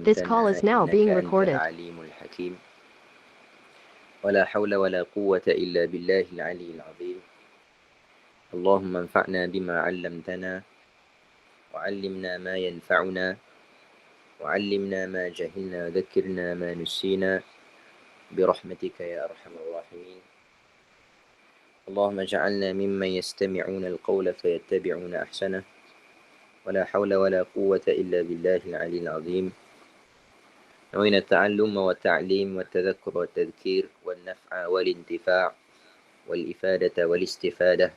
This call is علمتنا now إنك being أنت recorded. العليم الحكيم ولا حول ولا قوة إلا بالله العلي العظيم. اللهم انفعنا بما علمتنا وعلمنا ما ينفعنا وعلمنا ما جهلنا وذكرنا ما نسينا برحمتك يا أرحم الراحمين. اللهم اجعلنا ممن يستمعون القول فيتبعون أحسنه ولا حول ولا قوة إلا بالله العلي العظيم. نوينا التعلم والتعليم والتذكر والتذكير والنفع والانتفاع والإفادة والاستفادة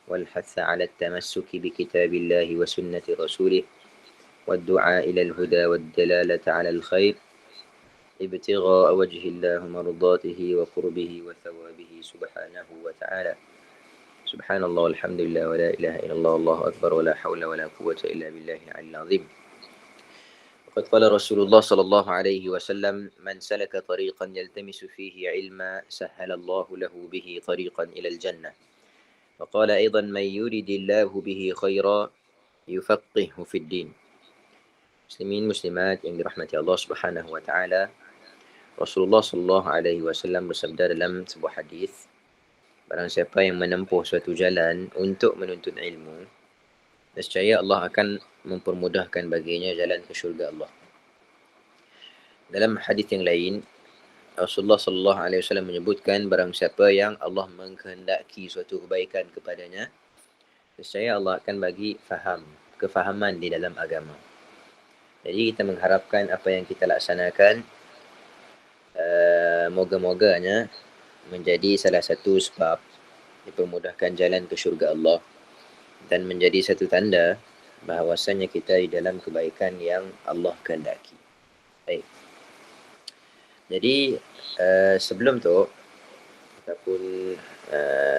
والحث على التمسك بكتاب الله وسنة رسوله والدعاء إلى الهدى والدلالة على الخير ابتغاء وجه الله مرضاته وقربه وثوابه سبحانه وتعالى. سبحان الله والحمد لله ولا إله إلا الله والله أكبر ولا حول ولا قوة إلا بالله العلي العظيم. وقد قال رسول الله صلى الله عليه وسلم: من سلك طريقا يلتمس فيه علما سهل الله له به طريقا إلى الجنة. وقال أيضا: من يرد الله به خيرا يفقهه في الدين. Muslimin muslimat yang dirahmati Allah Subhanahu wa taala, Rasulullah sallallahu alaihi wasallam bersabda dalam sebuah hadis, barang siapa yang menempuh suatu jalan untuk menuntut ilmu, nescaya Allah akan mempermudahkan baginya jalan ke syurga Allah. Dalam hadis yang lain, Rasulullah sallallahu alaihi wasallam menyebutkan barang siapa yang Allah mengkehendaki suatu kebaikan kepadanya, nescaya Allah akan bagi kefahaman di dalam agama. Jadi kita mengharapkan apa yang kita laksanakan moga-moganya menjadi salah satu sebab dipermudahkan jalan ke syurga Allah dan menjadi satu tanda bahawasanya kita di dalam kebaikan yang Allah kehendaki. Baik. Jadi sebelum tu ataupun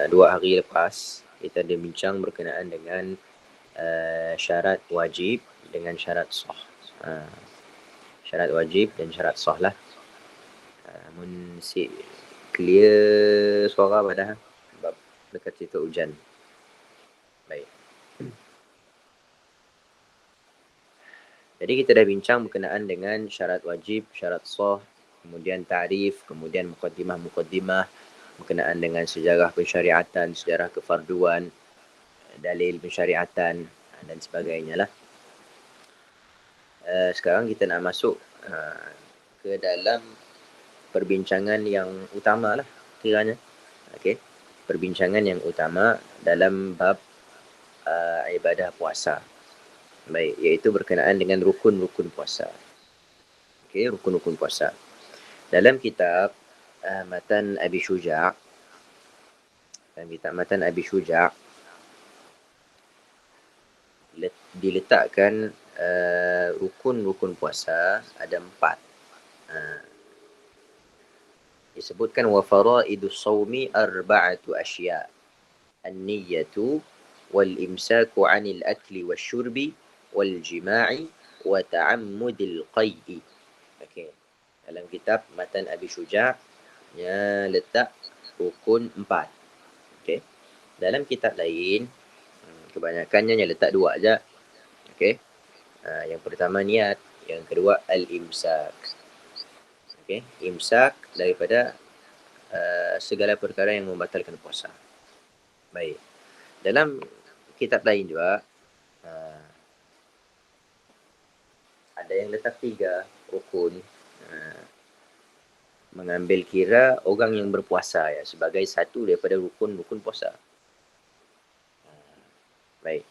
2 hari lepas kita ada bincang berkenaan dengan syarat wajib dengan syarat sah. Syarat wajib dan syarat sah lah. Mun si clear suara pada sebab dekat situ hujan. Baik. Jadi kita dah bincang berkenaan dengan syarat wajib, syarat sah, kemudian ta'rif, kemudian muqaddimah berkenaan dengan sejarah pensyariatan, sejarah kefarduan, dalil pensyariatan dan sebagainya lah. Sekarang kita nak masuk ke dalam perbincangan yang utama lah kiranya. Okey. Perbincangan yang utama dalam bab ibadah puasa. Baik, iaitu berkenaan dengan rukun-rukun puasa. Okey, rukun-rukun puasa. Dalam kitab Matan Abi Syuja', diletakkan rukun-rukun puasa ada 4. Disebutkan wa faraidus shaumi arba'atu asya'. An-niyyatu wal imsaku 'anil akli wasyurbi wal jima'i wa ta'ammudil qai'i. Okey. Dalam kitab Matan Abi Syuja' nya letak rukun 4. Okey. Dalam kitab lain kebanyakannya yang letak 2 aja. Okey. Yang pertama niat, yang kedua al-imsak. Okey, imsak daripada segala perkara yang membatalkan puasa. Baik. Dalam kitab lain juga ada yang letak 3 rukun. Mengambil kira orang yang berpuasa ya sebagai satu daripada rukun-rukun puasa. Baik.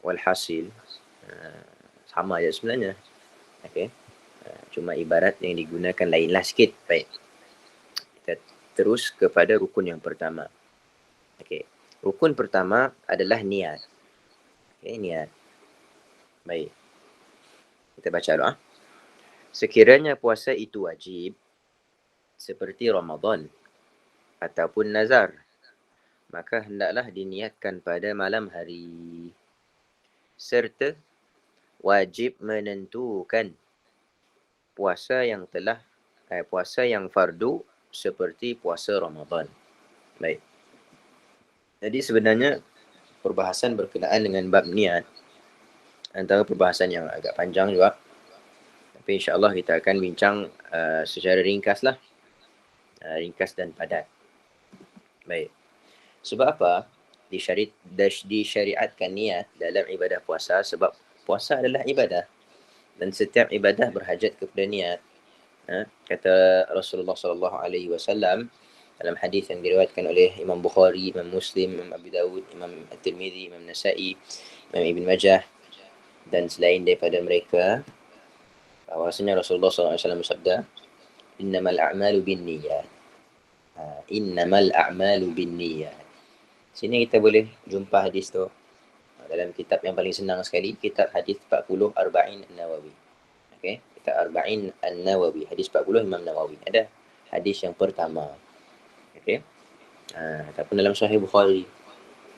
Walhasil sama aja sebenarnya. Okey. Cuma ibarat yang digunakan lainlah sikit. Baik. Kita terus kepada rukun yang pertama. Okey. Rukun pertama adalah niat. Okey, niat. Baik. Kita baca doa. Sekiranya puasa itu wajib seperti Ramadan ataupun nazar, maka hendaklah diniatkan pada malam hari, serta wajib menentukan puasa yang fardu seperti puasa Ramadan. Baik. Jadi sebenarnya perbahasan berkenaan dengan bab niat antara perbahasan yang agak panjang juga. Tapi insyaAllah kita akan bincang secara ringkas lah. Ringkas dan padat. Baik. Sebab apa disyariatkan niat dalam ibadah puasa? Sebab puasa adalah ibadah. Dan setiap ibadah berhajat kepada niat. Kata Rasulullah SAW dalam hadis yang diriwayatkan oleh Imam Bukhari, Imam Muslim, Imam Abu Dawud, Imam At-Tirmidzi, Imam Nasa'i, Imam Ibn Majah dan selain daripada mereka, bahawasanya Rasulullah SAW bersabda, innamal a'malu binniyat. Innamal a'malu binniyat. Sini kita boleh jumpa hadis tu dalam kitab yang paling senang sekali, kitab hadis 40 Arba'in An-Nawawi. Okey, kitab Arba'in An-Nawawi, hadis 40 Imam Nawawi. Ada hadis yang pertama. Okey. Ataupun dalam Sahih Bukhari,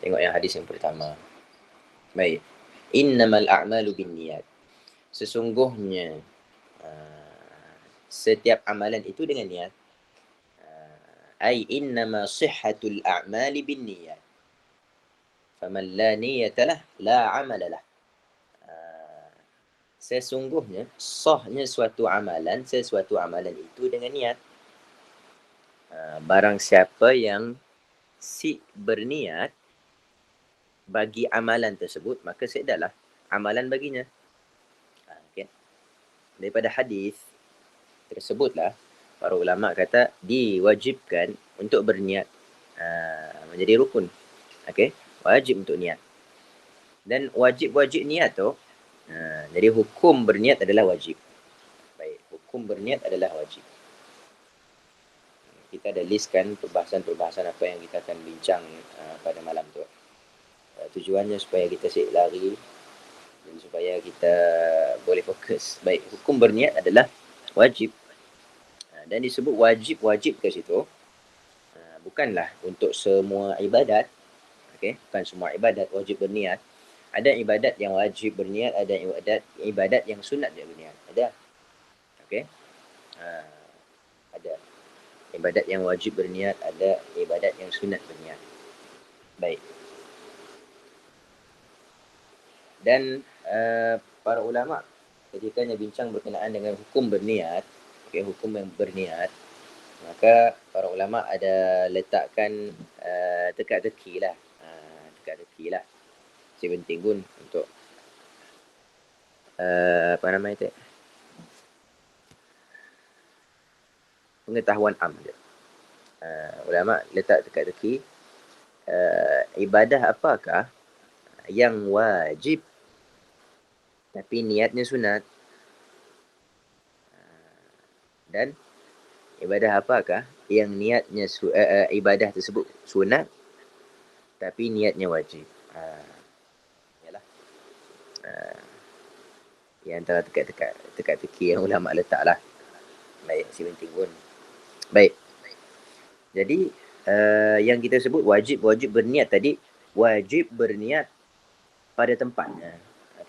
tengok yang hadis yang pertama. Baik. Innamal a'malu binniyat. Sesungguhnya setiap amalan itu dengan niat. Ai innama sihhatul a'mali binniyat. Faman la niyata lah, la amala lah. Sesungguhnya sahnya sesuatu amalan itu dengan niat. Barang siapa yang berniat bagi amalan tersebut, maka sedalah amalan baginya. Okay. Daripada hadis tersebutlah para ulama kata diwajibkan untuk berniat menjadi rukun. Okey, wajib untuk niat. Dan wajib niat tu jadi hukum berniat adalah wajib. Baik, hukum berniat adalah wajib. Kita ada listkan perbahasan-perbahasan apa yang kita akan bincang pada malam tu. Tujuannya supaya kita siap lari dan supaya kita boleh fokus. Baik, hukum berniat adalah wajib. Dan disebut wajib ke situ bukanlah untuk semua ibadat. Okey, bukan semua ibadat wajib berniat. Ada ibadat yang wajib berniat, ada ibadat yang sunat dia berniat. Ada. Okey. Ada ibadat yang wajib berniat, ada ibadat yang sunat berniat. Baik. Dan para ulama ketika bincang berkenaan dengan hukum berniat, hukum yang berniat, maka para ulama ada letakkan teka-teki lah. Si penting pun untuk apa nama itu? Pengetahuan am dia. Ulama letak teka-teki ibadah apakah yang wajib tapi niatnya sunat, dan ibadah apakah yang niatnya ibadah tersebut sunat tapi niatnya wajib. Yalah. Yang antara teka-teki yang ulama letaklah. Baik, si penting pun. Baik. Jadi yang kita sebut wajib berniat tadi, wajib berniat pada tempatnya.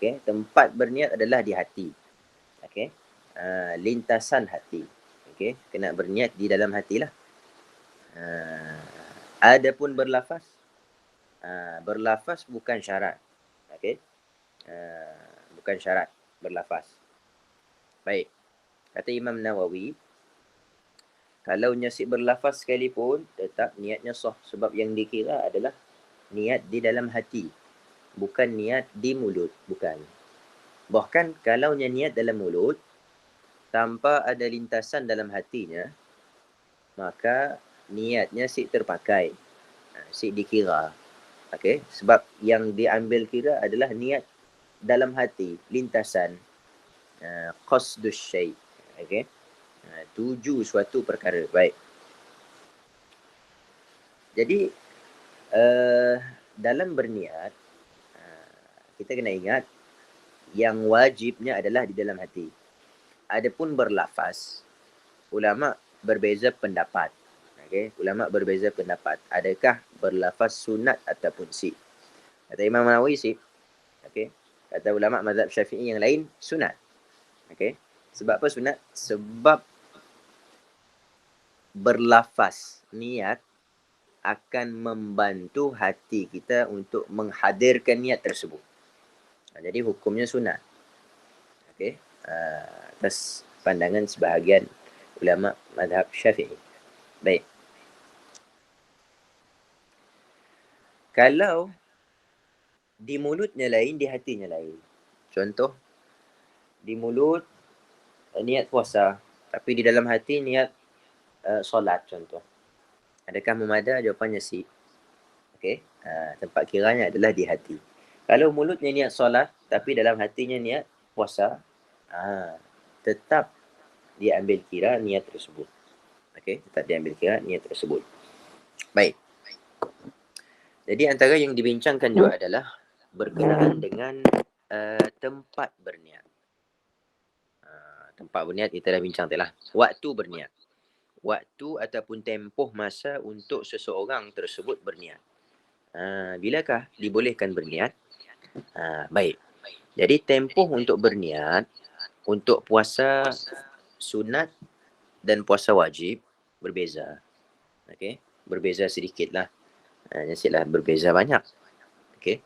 Okey, tempat berniat adalah di hati. Okey. Lintasan hati. Okey, kena berniat di dalam hatilah. Adapun berlafaz, berlafaz bukan syarat. Okey. Bukan syarat berlafaz. Baik. Kata Imam Nawawi, kalau nyasib berlafaz sekalipun, tetap niatnya sah. Sebab yang dikira adalah niat di dalam hati. Bukan niat di mulut. Bukan. Bahkan kalau niat dalam mulut, tanpa ada lintasan dalam hatinya, maka niatnya terpakai. Dikira. Okay? Sebab yang diambil kira adalah niat dalam hati, lintasan. Qasdus syai'. Okay? Tuju suatu perkara. Baik. Jadi dalam berniat, kita kena ingat yang wajibnya adalah di dalam hati. Adapun berlafaz, ulama berbeza pendapat. Okay? Ulama berbeza pendapat. Adakah berlafaz sunat ataupun si? Kata Imam Nawawi si. Okay? Kata ulama mazhab Syafi'i yang lain sunat. Okay? Sebab apa sunat? Sebab berlafaz niat akan membantu hati kita untuk menghadirkan niat tersebut. Jadi hukumnya sunat. Okay? Atas pandangan sebahagian ulama mazhab Syafi'i. Baik. Kalau di mulutnya lain, di hatinya lain. Contoh, di mulut niat puasa, tapi di dalam hati niat solat contoh. Adakah memada? Jawapannya si. Okey. Tempat kiranya adalah di hati. Kalau mulutnya niat solat, tapi dalam hatinya niat puasa, tetap diambil kira niat tersebut. Okey, tetap diambil kira niat tersebut. Baik. Jadi antara yang dibincangkan juga adalah berkenaan dengan tempat berniat. Tempat berniat kita dah bincang tadi lah. Waktu berniat. Waktu ataupun tempoh masa untuk seseorang tersebut berniat. Bilakah dibolehkan berniat? Baik. Jadi tempoh untuk berniat untuk puasa sunat dan puasa wajib berbeza. Okey, berbeza sedikitlah. Janganlah berbeza banyak. Okey.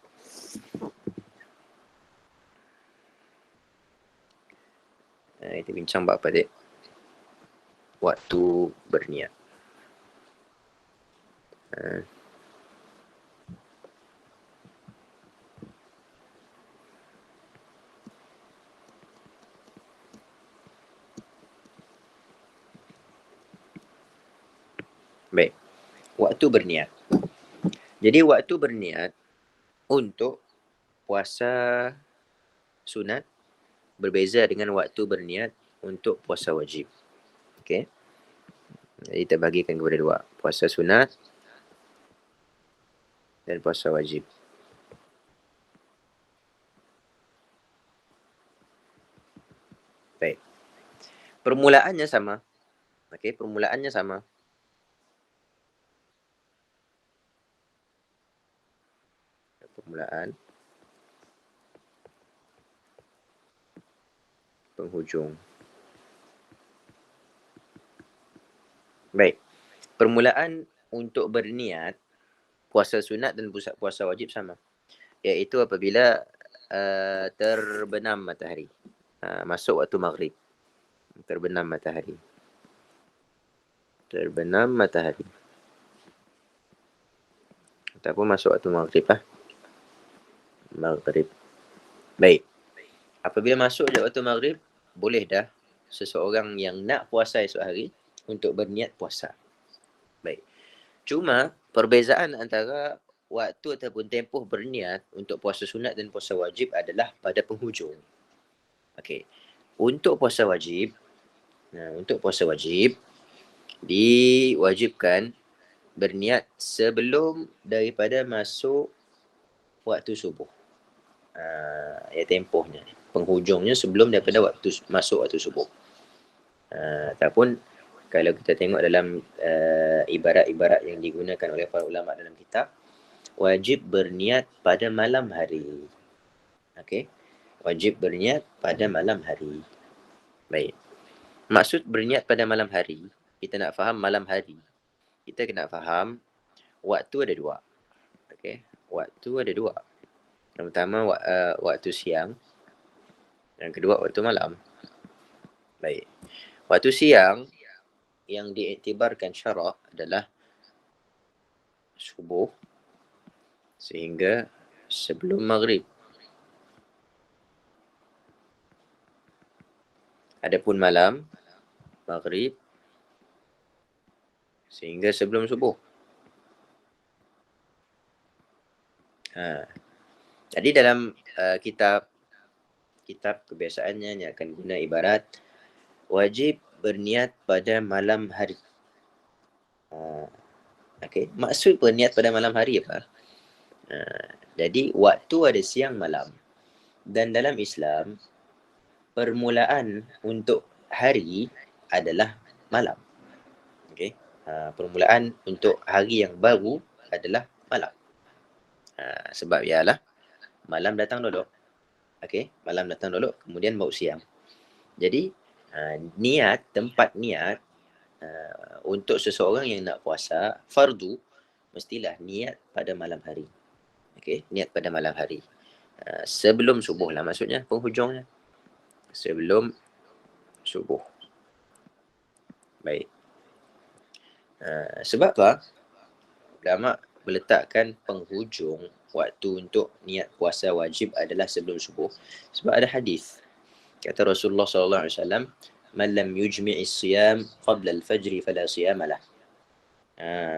Kita bincang bab apa dek? Waktu berniat. Baik. Waktu berniat. Jadi waktu berniat untuk puasa sunat berbeza dengan waktu berniat untuk puasa wajib. Okey. Jadi kita bagikan kepada dua. Puasa sunat dan puasa wajib. Baik. Permulaannya sama. Okey, permulaannya sama. Permulaan. Penghujung. Baik. Permulaan untuk berniat puasa sunat dan puasa wajib sama. Iaitu apabila terbenam matahari. Masuk waktu maghrib. Terbenam matahari. Terbenam matahari. Ataupun masuk waktu maghrib lah. Maghrib. Baik. Apabila masuk je waktu maghrib, boleh dah seseorang yang nak puasa esok hari untuk berniat puasa. Baik. Cuma perbezaan antara waktu ataupun tempoh berniat untuk puasa sunat dan puasa wajib adalah pada penghujung. Okey. Untuk puasa wajib, diwajibkan berniat sebelum daripada masuk waktu subuh. Tempohnya. Penghujungnya sebelum daripada masuk waktu subuh. Ataupun kalau kita tengok dalam ibarat-ibarat yang digunakan oleh para ulama dalam kitab, wajib berniat pada malam hari. Okey. Wajib berniat pada malam hari. Baik. Maksud berniat pada malam hari, kita nak faham malam hari. Kita kena faham waktu ada dua. Okey. Waktu ada dua. Yang pertama waktu siang. Yang kedua waktu malam. Baik. Waktu siang yang diiktibarkan syarak adalah subuh sehingga sebelum maghrib. Adapun malam, maghrib sehingga sebelum subuh. Jadi dalam kitab kebiasaannya yang akan guna ibarat wajib berniat pada malam hari. Okey, maksud berniat pada malam hari apa? Jadi waktu ada siang malam. Dan dalam Islam permulaan untuk hari adalah malam. Okey. Permulaan untuk hari yang baru adalah malam. Sebab ialah malam datang dulu. Okey, malam datang dulu kemudian baru siang. Jadi tempat niat untuk seseorang yang nak puasa fardu mestilah niat pada malam hari. Okey, niat pada malam hari. Sebelum subuh lah maksudnya, penghujungnya. sebelum subuh. Baik. Sebab apa? Ulama meletakkan penghujung waktu untuk niat puasa wajib adalah sebelum subuh. Sebab ada hadis. Kata Rasulullah SAW, "Man lam yujmi'is siyam qabla al-fajr fala siyama lah."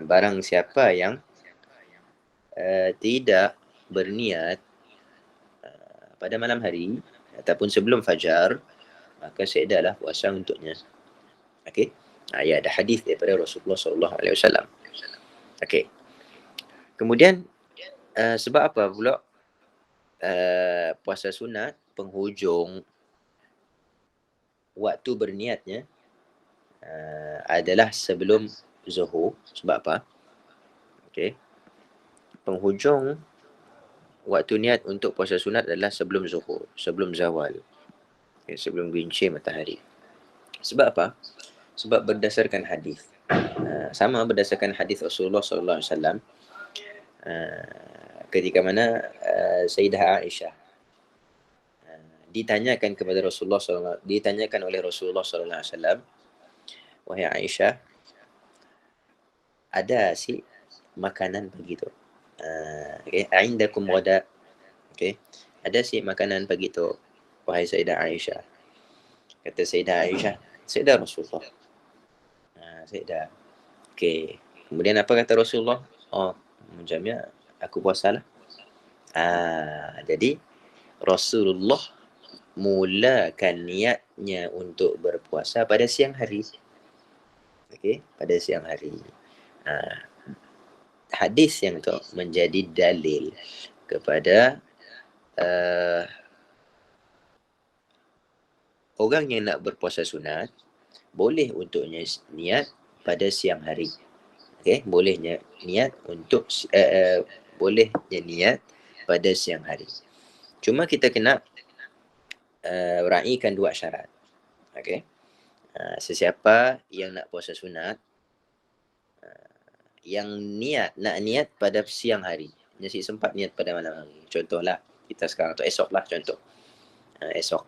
Barang siapa yang tidak berniat pada malam hari ataupun sebelum fajar, maka seedalah puasa untuknya. Okey. Ya, ada hadis daripada Rasulullah SAW. Okey. Kemudian sebab apa pula puasa sunat penghujung waktu berniatnya adalah sebelum zuhur. Sebab apa? Okey. Penghujung waktu niat untuk puasa sunat adalah sebelum zuhur, sebelum zawal. Okay, sebelum gelincir matahari. Sebab apa? Sebab berdasarkan hadis. Sama berdasarkan hadis Rasulullah SAW ketika mana Sayyidah Aisyah ditanyakan kepada Rasulullah SAW, ditanyakan oleh Rasulullah SAW, "Wahai Aisyah, ada si makanan begitu? Okay, aindakum ghada?" Okay, ada si makanan pagi tu, wahai Sayyidah Aisyah? Kata Sayyidah Aisyah, "Saya dah Rasulullah." Saya dah. Okay. Kemudian apa kata Rasulullah? "Oh, jamnya aku puasalah." Jadi Rasulullah mulakan niatnya untuk berpuasa pada siang hari. Okay, pada siang hari. Hadis yang tu menjadi dalil kepada orang yang nak berpuasa sunat boleh untuknya niat pada siang hari. Okay, bolehnya niat untuk bolehnya niat pada siang hari. Cuma kita kena raikan dua syarat. Okay. Sesiapa yang nak puasa sunat, yang nak niat pada siang hari, masih sempat niat pada malam hari. Contohlah kita sekarang atau esok lah contoh. Esok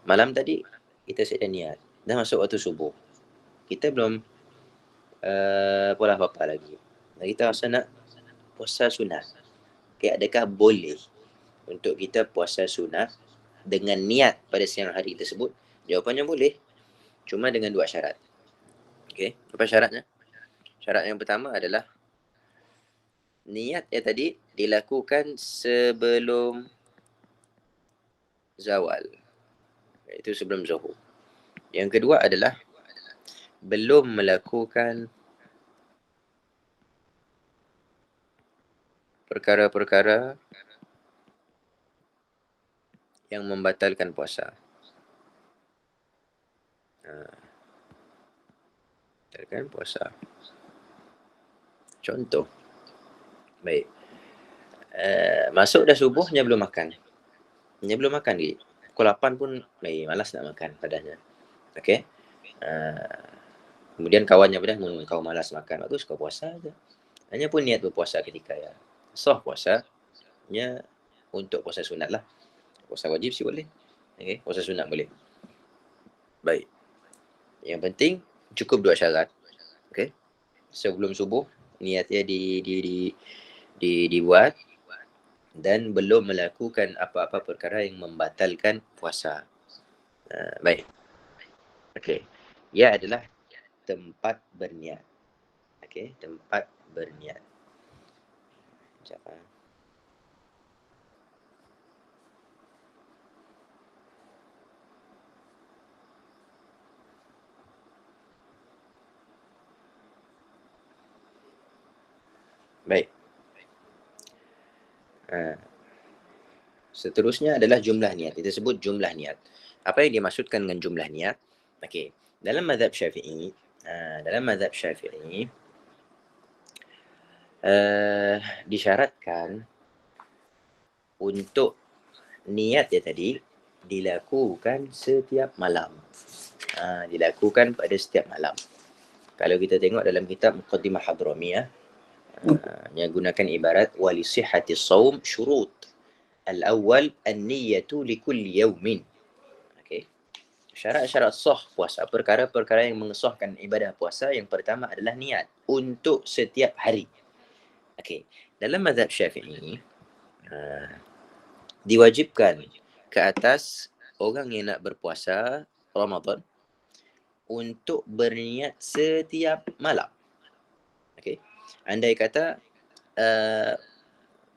malam tadi kita sudah niat, dah masuk waktu subuh, kita belum pola apa-apa lagi, kita rasa nak puasa sunat. Okay, adakah boleh untuk kita puasa sunat dengan niat pada siang hari tersebut? Jawapannya boleh, cuma dengan dua syarat. Okay, apa syaratnya? Syarat yang pertama adalah niat tadi dilakukan sebelum zawal, itu sebelum zuhur. Yang kedua adalah belum melakukan perkara-perkara yang membatalkan puasa. Membatalkan puasa. Contoh. Baik. Masuk dah subuhnya belum makan. Dia belum makan lagi. Pukul 8 pun malas nak makan padanya. Okey. Kemudian kawannya pada kau malas makan, bagus kau puasa aja. Hanya pun niat berpuasa ketika ya. Sah puasanya untuk puasa sunat lah. Puasa wajib sih boleh. Okey, puasa sunat boleh. Baik. Yang penting cukup dua syarat. Okey. Sebelum subuh niatnya dibuat dan belum melakukan apa-apa perkara yang membatalkan puasa. Baik. Okey. Ia adalah tempat berniat. Okey, tempat berniat. Sekejap. Baik. Seterusnya adalah jumlah niat. Kita sebut jumlah niat. Apa yang dimaksudkan dengan jumlah niat? Okey, dalam mazhab Syafi'i, disyaratkan untuk niat tadi dilakukan setiap malam. Dilakukan pada setiap malam. Kalau kita tengok dalam kitab Muqaddimah Hadramiyah, yang gunakan ibarat wali sihhati shaum syurut. Al-awwal an-niyyatu li kulli yawmin. Okey. Syarat-syarat sah puasa, perkara-perkara yang mengesahkan ibadah puasa, yang pertama adalah niat untuk setiap hari. Okey, dalam mazhab Syafi'i, diwajibkan ke atas orang yang nak berpuasa Ramadan untuk berniat setiap malam. Okey, andai kata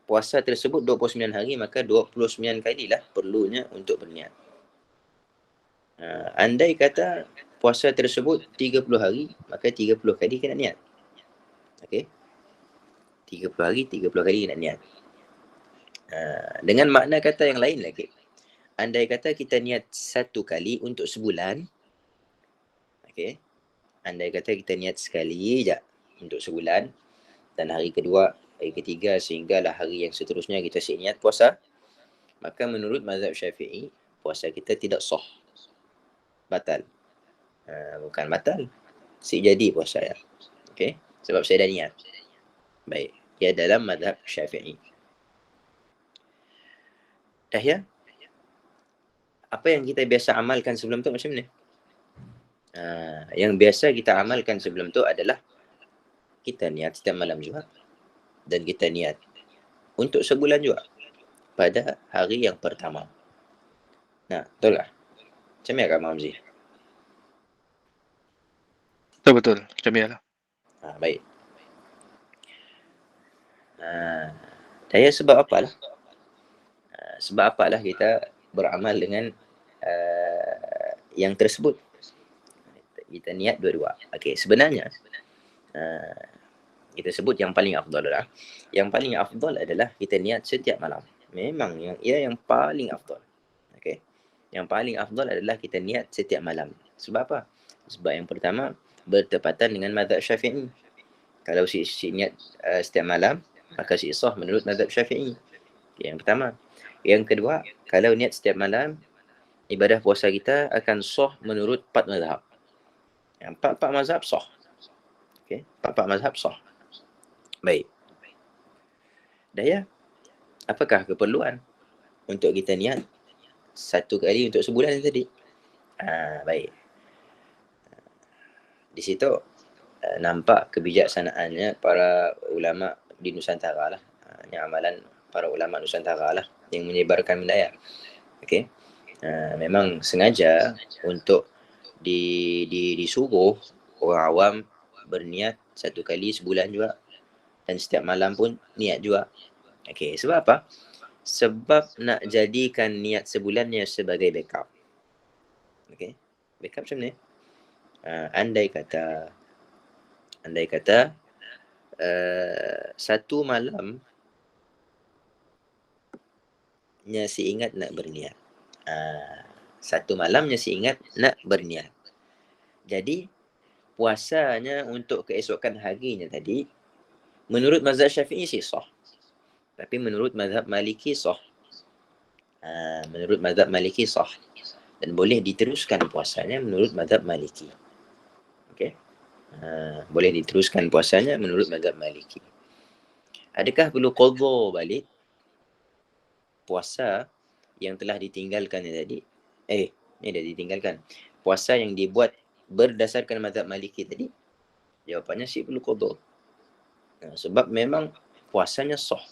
puasa tersebut 29 hari, maka 29 kalilah perlunya untuk berniat. Andai kata puasa tersebut 30 hari, maka 30 kali kena niat. Okey, 30 hari, 30 kali kena niat. Dengan makna kata yang lain lagi, andai kata kita niat satu kali untuk sebulan, okey, andai kata kita niat sekali je untuk sebulan, dan hari kedua, hari ketiga sehinggalah hari yang seterusnya kita siap niat puasa, maka menurut mazhab Syafi'i, puasa kita tidak sah, batal. Bukan batal, si jadi puasa ya. Okey, sebab saya dah niat. Baik, ia dalam mazhab Syafi'i. Dah ya? Apa yang kita biasa amalkan sebelum tu macam ni? Yang biasa kita amalkan sebelum tu adalah kita niat setiap malam juga, dan kita niat untuk sebulan juga pada hari yang pertama. Nah, betul tak? Macam mana Kak Mamzi? Betul. Macam ni lah. Baik. Daya sebab apalah? Sebab apalah kita beramal dengan yang tersebut? Kita niat dua-dua. Okey, sebenarnya kita sebut yang paling afdal adalah, yang paling afdal adalah kita niat setiap malam. Memang yang paling afdal. Okey. Yang paling afdal adalah kita niat setiap malam. Sebab apa? Sebab yang pertama, bertepatan dengan mazhab Syafi'i. Kalau si niat setiap malam, maka si sah menurut mazhab Syafi'i. Yang pertama. Yang kedua, kalau niat setiap malam, ibadah puasa kita akan sah menurut 4 mazhab. Yang 4 mazhab sah. Okey, 4 mazhab sah. Baik. Dah ya? Apakah keperluan untuk kita niat satu kali untuk sebulan tadi? Baik. Di situ nampak kebijaksanaannya para ulama di Nusantara lah. Ini amalan para ulama Nusantara lah yang menyebarkan benda. Okey. Memang sengaja untuk disuruh orang awam berniat satu kali sebulan juga, dan setiap malam pun niat juga. Okey, sebab apa? Sebab nak jadikan niat sebulannya sebagai backup. Okey, backup macam ni. Andai kata satu malam si ingat nak berniat. Satu malamnya si ingat nak berniat. Jadi puasanya untuk keesokan harinya tadi, menurut mazhab Syafi'i sih sah. Tapi menurut mazhab Maliki sah. Menurut mazhab Maliki sah. Dan boleh diteruskan puasanya menurut mazhab Maliki. Okey. Boleh diteruskan puasanya menurut mazhab Maliki. Adakah perlu qadha balik puasa yang telah ditinggalkan tadi? Ni dah ditinggalkan. Puasa yang dibuat berdasarkan mazhab Maliki tadi, jawapannya sih perlu qadha. Sebab memang puasanya sah.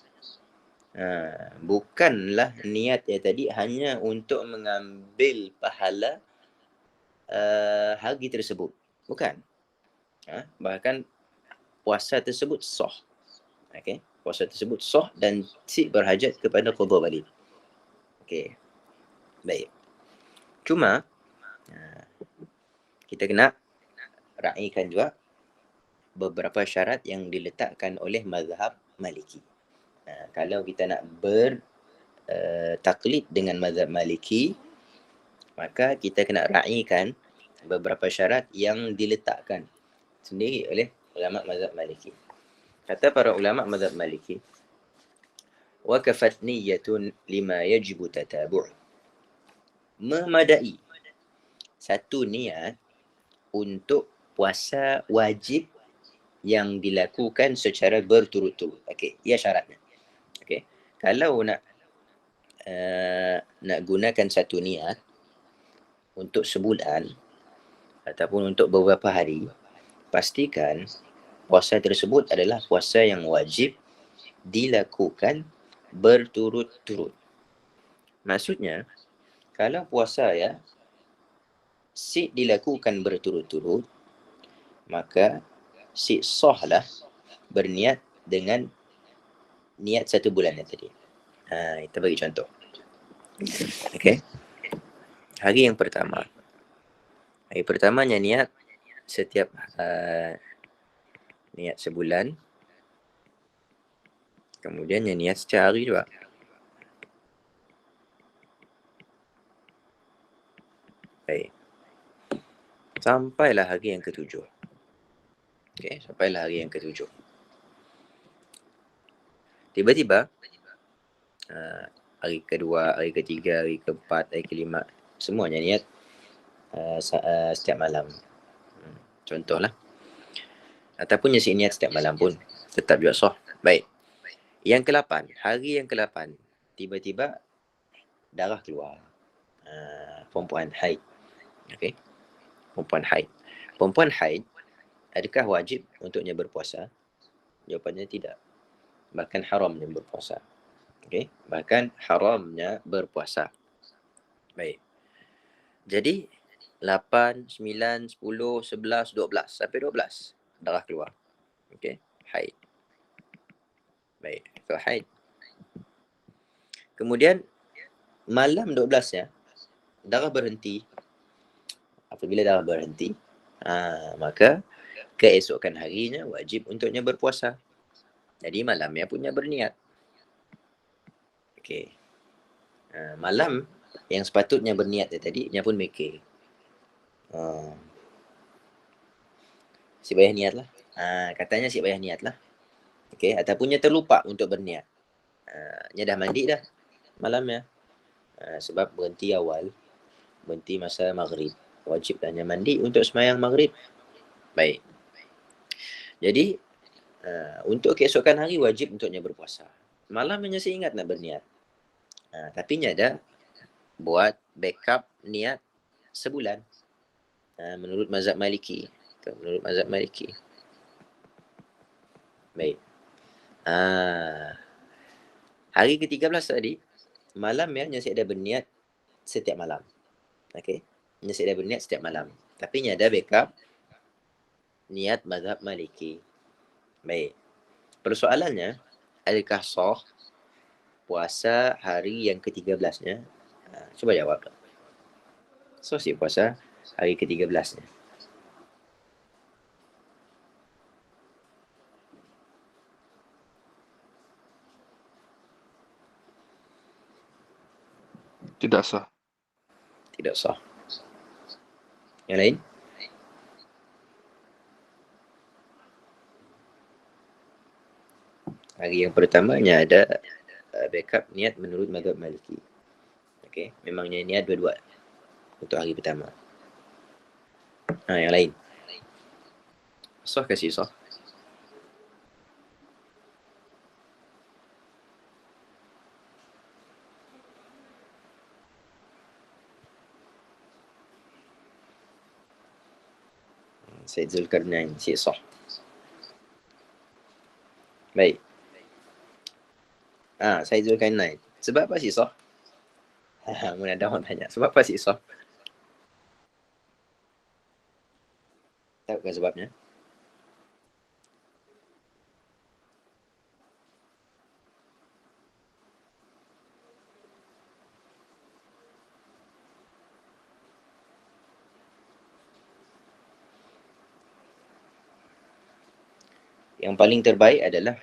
Bukanlah niatnya tadi hanya untuk mengambil pahala hari tersebut. Bukan. Bahkan puasa tersebut sah. Okey, puasa tersebut sah dan si berhajat kepada qadha balik. Okey. Baik. Cuma kita kena raikan juga beberapa syarat yang diletakkan oleh mazhab Maliki. Kalau kita nak taklid dengan mazhab Maliki, maka kita kena raikan beberapa syarat yang diletakkan sendiri oleh ulama mazhab Maliki. Kata para ulama mazhab Maliki, wa kafat niyyatun lima yajibu tatabu'. Memadai satu niat untuk puasa wajib yang dilakukan secara berturut-turut. Okey, ia syaratnya. Okey, kalau nak gunakan satu niat untuk sebulan ataupun untuk beberapa hari, pastikan puasa tersebut adalah puasa yang wajib dilakukan berturut-turut. Maksudnya, kalau puasa ya dilakukan berturut-turut, maka sahlah berniat dengan niat 1 bulan tadi. Kita bagi contoh. Okey. Hari yang pertama. Hari pertamanya niat setiap niat sebulan. Kemudian niat setiap hari juga. Baik. Sampailah hari yang ke-7. Okey, sampailah hari yang ke-7. Tiba-tiba hari kedua, hari ketiga, hari keempat, hari kelima, semuanya niat setiap malam. Contohlah. Ataupun niat setiap malam pun tetap juga sah. Baik. Yang ke-8, hari yang ke-8, tiba-tiba darah keluar. Perempuan haid. Okey. Perempuan haid. Perempuan haid, adakah wajib untuknya berpuasa? Jawapannya tidak. Bahkan haramnya berpuasa. Okey. Bahkan haramnya berpuasa. Baik. Jadi 8, 9, 10, 11, 12 sampai 12 darah keluar. Okey, haid. Baik, itu haid. Kemudian malam 12-nya darah berhenti. Apabila darah berhenti, maka keesokan harinya wajib untuknya berpuasa. Jadi malamnya punya berniat. Okey. Malam yang sepatutnya berniat tadi, dia pun mikir. Si payah niat lah. Katanya si payah niat lah. Okey, ataupun dia terlupa untuk berniat. Dia dah mandi dah malamnya. Sebab berhenti awal, berhenti masa maghrib. Wajib dah dia mandi untuk sembahyang maghrib. Baik. Jadi, untuk keesokan hari wajib untuknya berpuasa. Malamnya saya ingat nak berniat. Tapi dia dah buat backup niat sebulan. Menurut mazhab Maliki. Menurut mazhab Maliki. Baik. Hari ke-13 tadi, malam ya, saya ada berniat setiap malam. Okey. Saya ada berniat setiap malam. Tapi ada backup niat mazhab Maliki. Baik. Persoalannya, adakah sah puasa hari yang ke-13-nya? Cuba jawab. Sah si puasa hari ke-13-nya. Tidak sah. Tidak sah. Yang lain? Hari yang pertamanya ada backup niat menurut mazhab Maliki. Okey, memangnya niat dua-dua untuk hari pertama. Yang lain? Sah ke si sah? Syed Zulkarnain, si sah. Baik. Syed Zulkarnain. Sebab apa si sah? Mungkin ada orang tanya. Sebab apa si sah? Tahu ke sebabnya? Yang paling terbaik adalah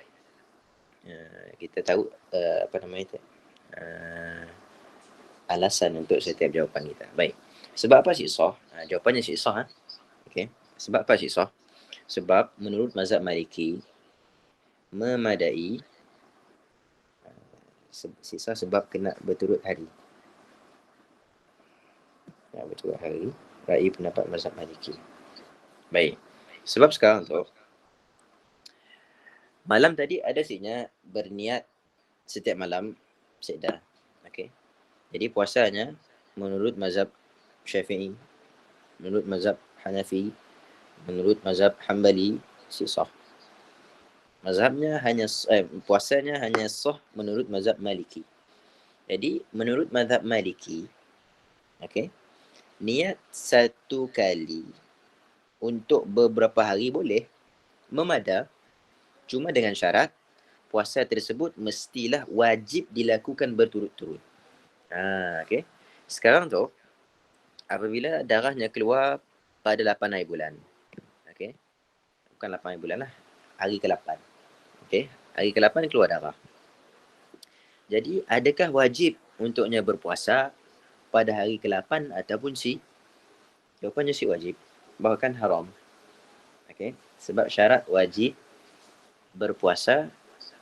kita tahu apa nama itu, alasan untuk setiap jawapan kita. Baik. Sebab apa si sah? Jawapannya si sah. Okey. Sebab apa si sah? Sebab menurut mazhab Maliki memadai sisa sebab kena berturut hari. Berturut hari. Rai pendapat mazhab Maliki. Baik. Sebab sekarang tu malam tadi ada siknya berniat setiap malam sekdar. Okey. Jadi puasanya menurut mazhab Syafi'i, menurut mazhab Hanafi, menurut mazhab Hambali, sah. Mazhabnya hanya puasanya hanya sah menurut mazhab Maliki. Jadi menurut mazhab Maliki, okey, niat satu kali untuk beberapa hari boleh, memada, cuma dengan syarat puasa tersebut mestilah wajib dilakukan berturut-turut. Okey. Sekarang tu, apabila darahnya keluar pada 8 hari bulan. Okey. Bukan 8 hari bulan lah. Hari ke-8. Okey. Hari ke-8 keluar darah. Jadi, adakah wajib untuknya berpuasa pada hari ke-8 ataupun si? Jawapannya si wajib. Bahkan haram. Okey. Sebab syarat wajib berpuasa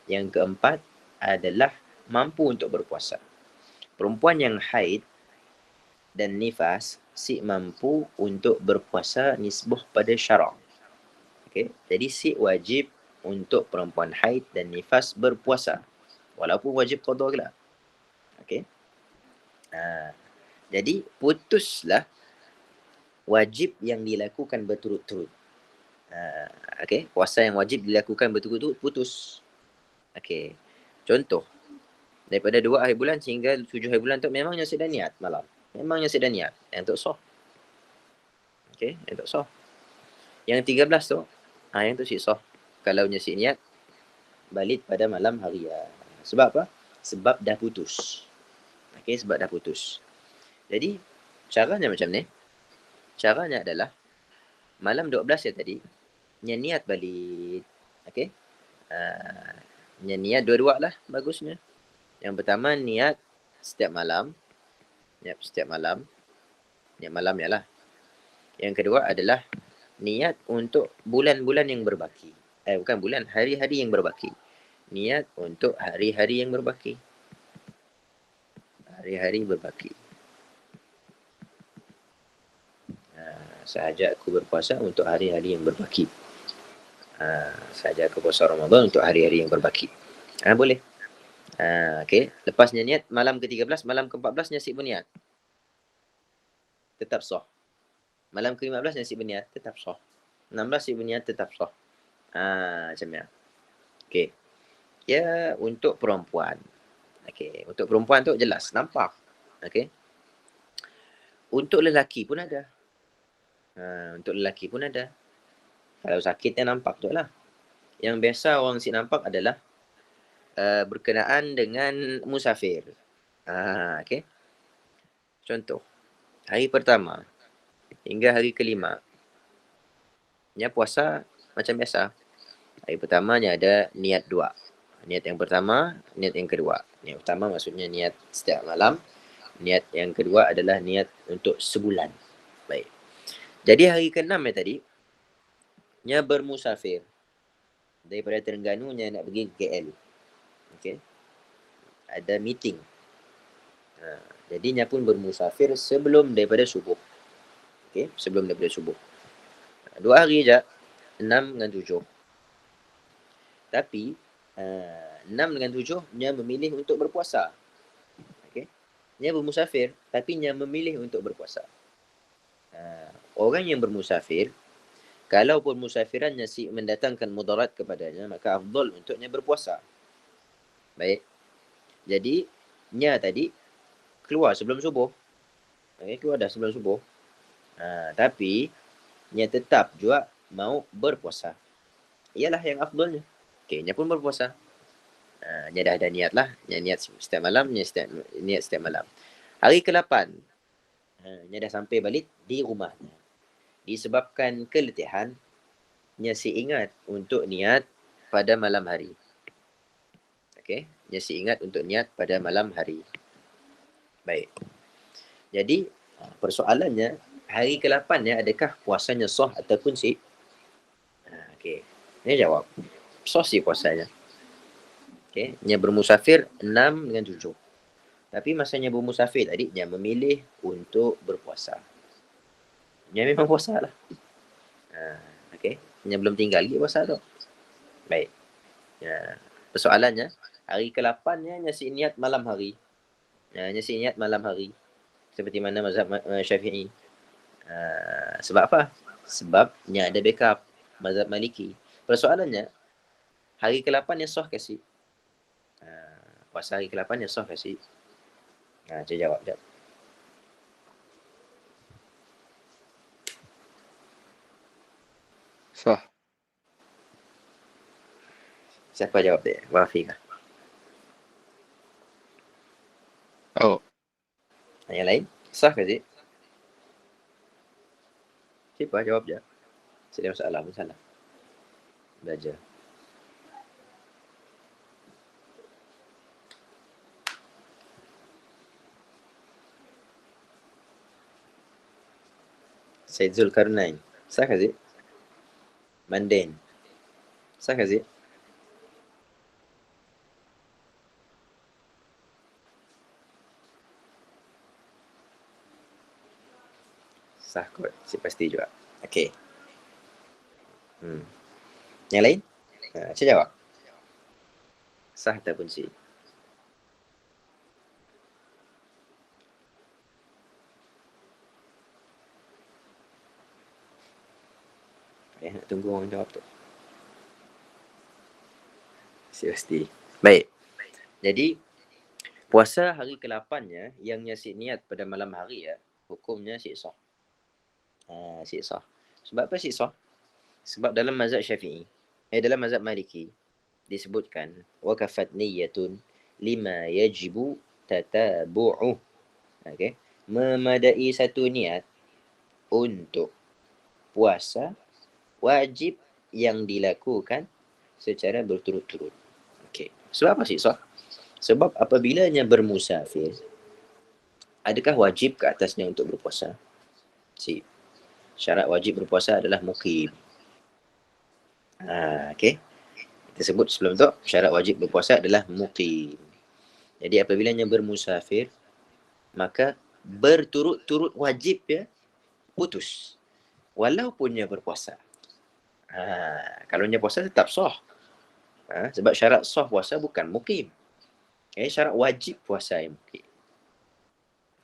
yang keempat adalah mampu untuk berpuasa. Perempuan yang haid dan nifas si mampu untuk berpuasa nisbah pada syarak. Okay? Jadi si wajib untuk perempuan haid dan nifas berpuasa. Walaupun wajib qada lah. Okay? Jadi putuslah wajib yang dilakukan berturut-turut. Okay? Puasa yang wajib dilakukan berturut-turut putus. Okay. Contoh, daripada 2 hari bulan sehingga 7 hari bulan tu memangnya sedang niat malam. Memangnya sedang niat. Yang tu sah. Okay, yang tu sah. Yang 13 tu, yang tu sah. Kalau nyesik niat, balik pada malam hari. Sebab apa? Sebab dah putus. Okay, sebab dah putus. Jadi, caranya macam ni. Caranya adalah, malam 12 ya tadi, niat balik. Okay. Niat dua-dua lah, bagusnya. Yang pertama, niat setiap malam. Niat setiap malam. Niat malam ya lah. Yang kedua adalah niat untuk bulan-bulan yang berbaki. Bukan bulan, hari-hari yang berbaki. Niat untuk hari-hari yang berbaki. Hari-hari berbaki. Sahaja aku berpuasa untuk hari-hari yang berbaki. Sahaja aku puasa Ramadan untuk hari-hari yang berbaki. Boleh. Okay. Lepasnya niat, malam ke-13, malam ke-14 nyasik berniat. Tetap sah. Malam ke-15 nyasik berniat, tetap sah. 16 si berniat, tetap sah. Macam ni. Okay. Ya, untuk perempuan. Okay. Untuk perempuan tu jelas, nampak. Okay. Untuk lelaki pun ada. Untuk lelaki pun ada. Kalau sakitnya nampak tu lah. Yang biasa orang si nampak adalah berkenaan dengan musafir. Okay. Contoh. Hari pertama hingga hari kelima. Nya puasa macam biasa. Hari pertamanya ada niat 2. Niat yang pertama, niat yang kedua. Niat pertama maksudnya niat setiap malam. Niat yang kedua adalah niat untuk sebulan. Baik. Jadi hari ke-6 ya tadi, nya bermusafir. Daripada Terengganu, nya nak pergi ke KL. Okay. Ada meeting. Jadi nya pun bermusafir sebelum daripada subuh. Okay. Sebelum daripada subuh. 2 hari je. 6 dengan 7. Tapi 6 dengan 7 nya memilih untuk berpuasa. Okey. Nya bermusafir tapi nya memilih untuk berpuasa. Orang yang bermusafir, kalau bermusafirannya si mendatangkan mudarat kepadanya, maka afdal untuknya berpuasa. Baik. Jadi nya tadi keluar sebelum subuh. Keluar dah sebelum subuh. Tapi nya tetap juga mau berpuasa. Ialah yang afdalnya. Okey, nya pun berpuasa. Nya dah ada niat lah. Nya niat setiap malam, niat setiap malam. Hari ke-8, nya dah sampai balik di rumahnya. Disebabkan keletihan, nya si ingat untuk niat pada malam hari. Okey, nya si ingat untuk niat pada malam hari. Baik. Jadi, persoalannya, hari ke-8 ya, adakah puasanya sah ataupun si? Okey. Ini jawab. Sah si puasanya. Okey, nya bermusafir 6 dengan 7. Tapi masanya bermusafir tadi, nya memilih untuk berpuasa. Nya memang puasa lah. Okey, nya belum tinggal lagi puasa tu. Baik. Persoalannya, hari ke-8 nya si niat malam hari. Nya si niat malam hari. Seperti mana mazhab Syafi'i. Sebab apa? Sebabnya ada backup mazhab Maliki. Persoalannya, hari ke-8 yang sah kasih. Puasa hari ke-8 yang sah kasih. Saya jawab sekejap. Sah. Siapa jawab dia? Wafi kah? Oh, Yang lain? Sah kasih? Siapa jawab je? Saya masalah pun salah. Belajar. Syed Zulkarnain. Sah kasih? Manden. Sah kasih? Sah kot. Saya pasti juga. Okey. Yang lain? Saya jawab. Sah ataupun si? Nak tunggu orang jawab tu. Saya pasti. Baik. Jadi, puasa hari ke-8-nya yang nyasid niat pada malam hari ya, hukumnya sik sah. Sik sah. Sebab apa sik sah? Sebab dalam mazhab Syafi'i, dalam mazhab Maliki disebutkan wakafat niyatun lima yajibu tatabu'uh. Okey. Memadai satu niat untuk puasa wajib yang dilakukan secara berturut-turut. Okey. Sebab apa sik sah? Sebab apabilanya bermusafir, adakah wajib ke atasnya untuk berpuasa? Syarat wajib berpuasa adalah mukim. Okey. Kita sebut sebelum tu, syarat wajib berpuasa adalah mukim. Jadi apabilanya bermusafir, maka berturut-turut wajib ya putus. Walaupun dia berpuasa. Kalau dia puasa tetap sah. Sebab syarat sah puasa bukan mukim. Syarat wajib puasa yang mukim.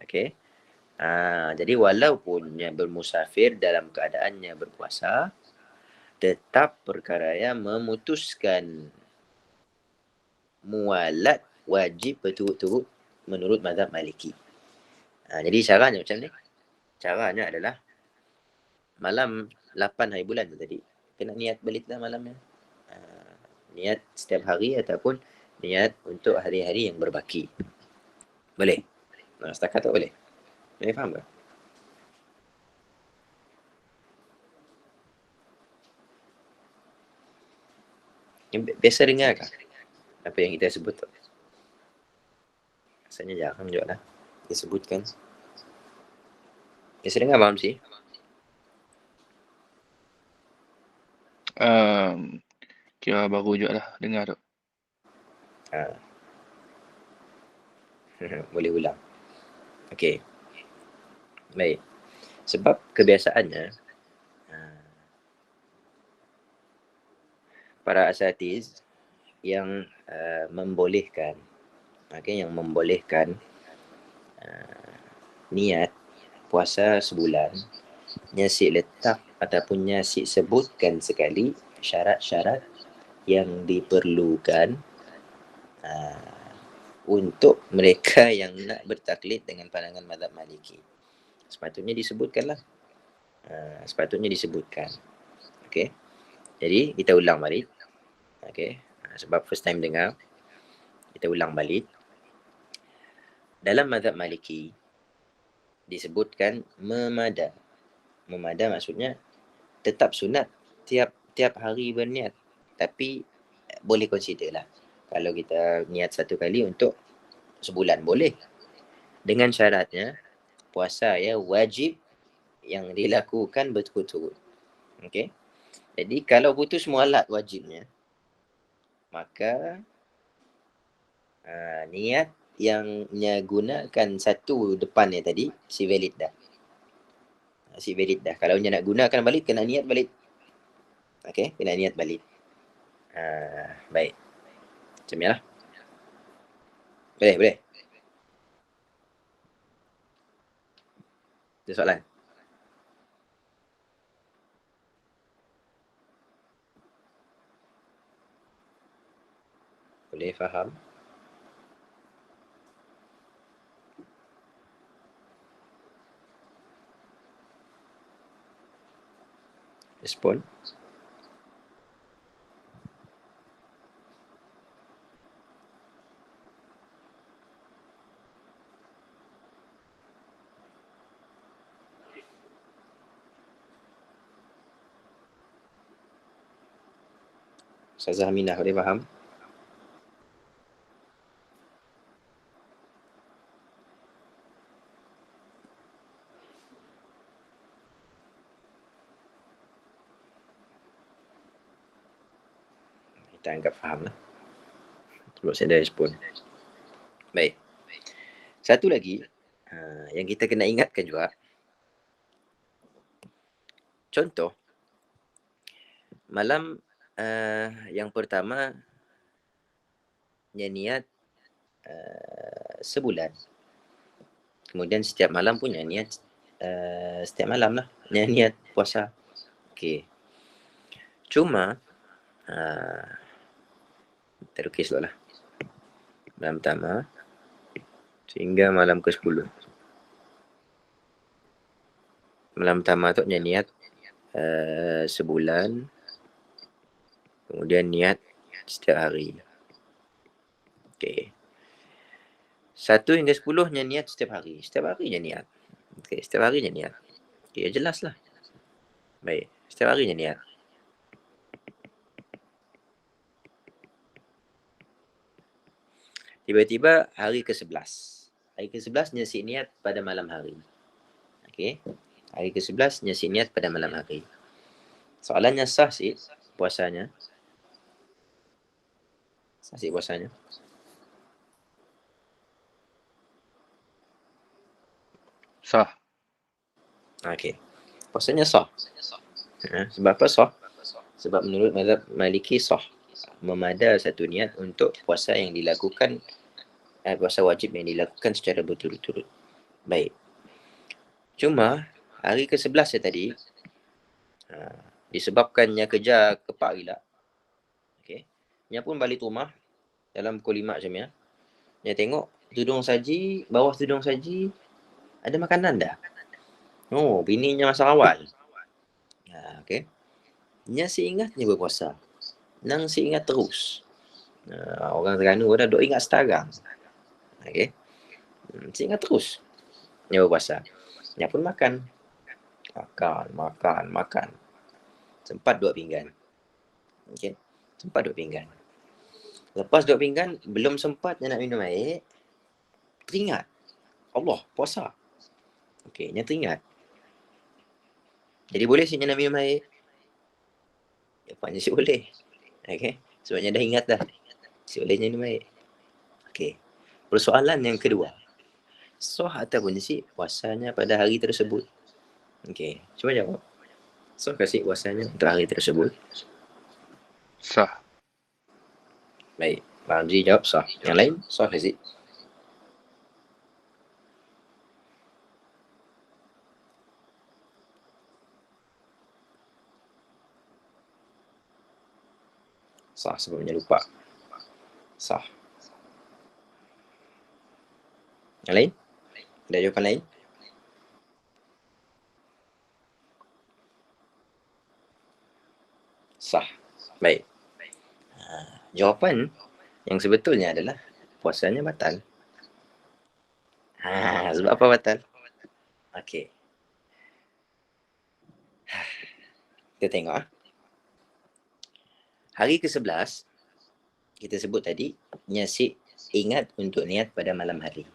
Okey. Jadi walaupun dia bermusafir dalam keadaannya berpuasa, tetap perkara yang memutuskan mualat wajib berturut-turut menurut mazhab Maliki. Jadi caranya macam ni. Caranya adalah malam 8 hari bulan tu tadi, kena niat balik dah malamnya. Niat setiap hari ataupun niat untuk hari-hari yang berbaki. Boleh? Setakat tu boleh? Boleh faham tak? Biasa dengar kah apa yang kita sebut tu? Rasanya jarang juga lah disebutkan. Biasa dengar faham sih? Kira baru je lah dengar tu. Boleh ulang. Okey. Baik. Sebab kebiasaannya para asatiz yang membolehkan niat puasa sebulan, nyasik letak ataupun nyasik sebutkan sekali syarat-syarat yang diperlukan untuk mereka yang nak bertaklid dengan pandangan mazhab Maliki. Sepatutnya disebutkanlah. Sepatutnya disebutkan. Okey. Jadi kita ulang balik. Okey. Sebab first time dengar, kita ulang balik. Dalam mazhab Maliki disebutkan memada. Memada maksudnya tetap sunat tiap hari berniat, tapi boleh consider lah kalau kita niat satu kali untuk sebulan boleh, dengan syaratnya puasa ya wajib yang dilakukan berturut-turut. Okey. Jadi kalau putus mualat wajibnya, maka niat yang gunakan satu depannya tadi si valid dah. Kalau dia nak gunakan balik, kena niat balik. Okey, kena niat balik. Baik. Macam ni lah. Boleh. Ada soalan? Boleh faham? Respon. Ustazah Aminah boleh faham? Kita anggap faham lah. Sebab saya ada respon. Baik. Satu lagi yang kita kena ingatkan juga. Contoh, malam yang pertama niat sebulan. Kemudian setiap malam punya niat setiap malam lah niat puasa. Okey. Cuma terukis dulu lah. Malam pertama sehingga malam ke-10. Malam pertama tu niat sebulan. Kemudian niat setiap hari. Okey. 1 hingga 10 niat setiap hari. Setiap hari je niat. Okey, setiap hari je niat. Okey, jelas lah. Baik, setiap hari je niat. Tiba-tiba hari ke-11. Hari ke-11 nyasi niat pada malam hari. Okey. Hari ke-11 nyasi niat pada malam hari. Soalannya sah sih puasanya? Sah sih puasanya? Sah. Okey. Puasanya sah. Sebab apa sah? Sebab menurut mazhab Maliki sah. Memada satu niat untuk puasa yang dilakukan, puasa wajib yang dilakukan secara berturut-turut. Baik. Cuma hari ke-11 tadi disebabkannya kerja kepak gila. Okey. Nya pun balik rumah dalam pukul 5 macam ya. Nya tengok tudung saji, bawah tudung saji ada makanan dah. Oh, bininya masa awal. Okey. Nya si ingatnya berpuasa. Nang si ingat terus. Orang Terengganu dah duk ingat sekarang. Okey. Si ingat terus. Nya berpuasa. Nya pun makan. Makan. Sempat 2 pinggan. Okey. Sempat 2 pinggan. Lepas 2 pinggan, belum sempat dia nak minum air, teringat. Allah, puasa. Okey, dia teringat. Jadi boleh sih dia nak minum air? Jawapannya sih boleh. Okey, sebabnya dah ingat dah. Si boleh minum air. Okey. Persoalan yang kedua. Sah ataupun si puasanya pada hari tersebut? Okey, cuba jawab. Sah kasih puasanya untuk hari tersebut? Sah. Baik, Ramzi jawab sah. Yang lain sah kasih? Sah sebabnya lupa. Sah. Yang lain? Ada jawapan lain? Sah. Baik. Jawapan yang sebetulnya adalah puasanya batal. Sebab apa batal? Okey. Kita tengok. Hari ke-11 kita sebut tadi nyasik ingat untuk niat pada malam hari.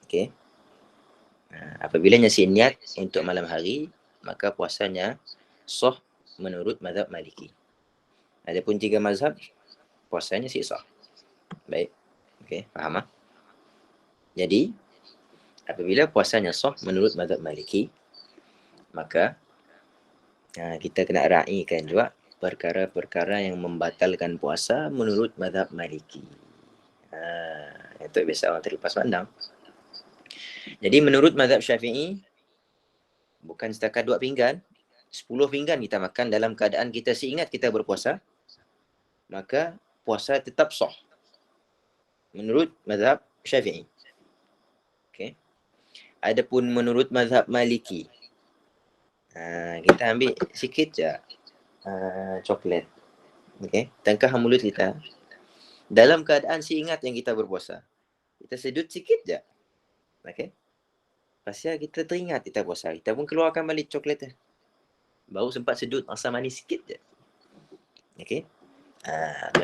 Okey. Apabila nyasik niat untuk malam hari, maka puasanya sah menurut mazhab Maliki. Adapun 3 mazhab, puasanya sih sah. Baik. Okey, faham? Jadi, apabila puasanya sah menurut mazhab Maliki, maka kita kena raikan juga perkara-perkara yang membatalkan puasa menurut mazhab Maliki. Itu biasa orang terlepas pandang. Jadi menurut mazhab Syafi'i, bukan setakat 2 pinggan, 10 pinggan kita makan dalam keadaan kita seingat kita berpuasa, maka puasa tetap sah. menurut mazhab Syafi'i. Okey. Adapun menurut mazhab Maliki, kita ambil sikit je coklat. Okey, tangkah mulut kita. Dalam keadaan si ingat yang kita berpuasa, kita sedut sikit je. Okey. Pasal kita teringat kita puasa, kita pun keluarkan balik coklat tu. Baru sempat sedut rasa manis sikit je. Okey.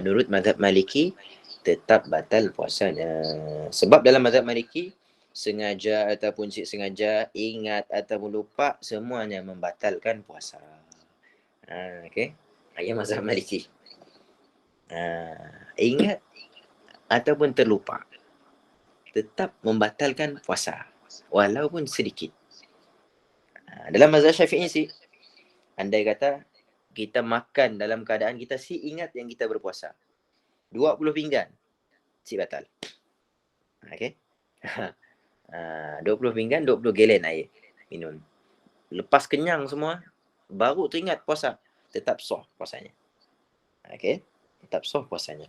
Menurut mazhab Maliki, tetap batal puasanya. Sebab dalam mazhab Maliki, sengaja ataupun tak sengaja, ingat ataupun lupa, semuanya membatalkan puasa. Okey. Ayat mazhab Maliki. Ingat ataupun terlupa, tetap membatalkan puasa. Walaupun sedikit. Dalam mazhab Syafi'i sih, andai kata kita makan dalam keadaan kita si ingat yang kita berpuasa, 20 pinggan, si batal. Okey. 20 pinggan, 20 galen air minum. Lepas kenyang semua, baru teringat puasa, tetap sah puasanya. Okey. Tetap sah puasanya.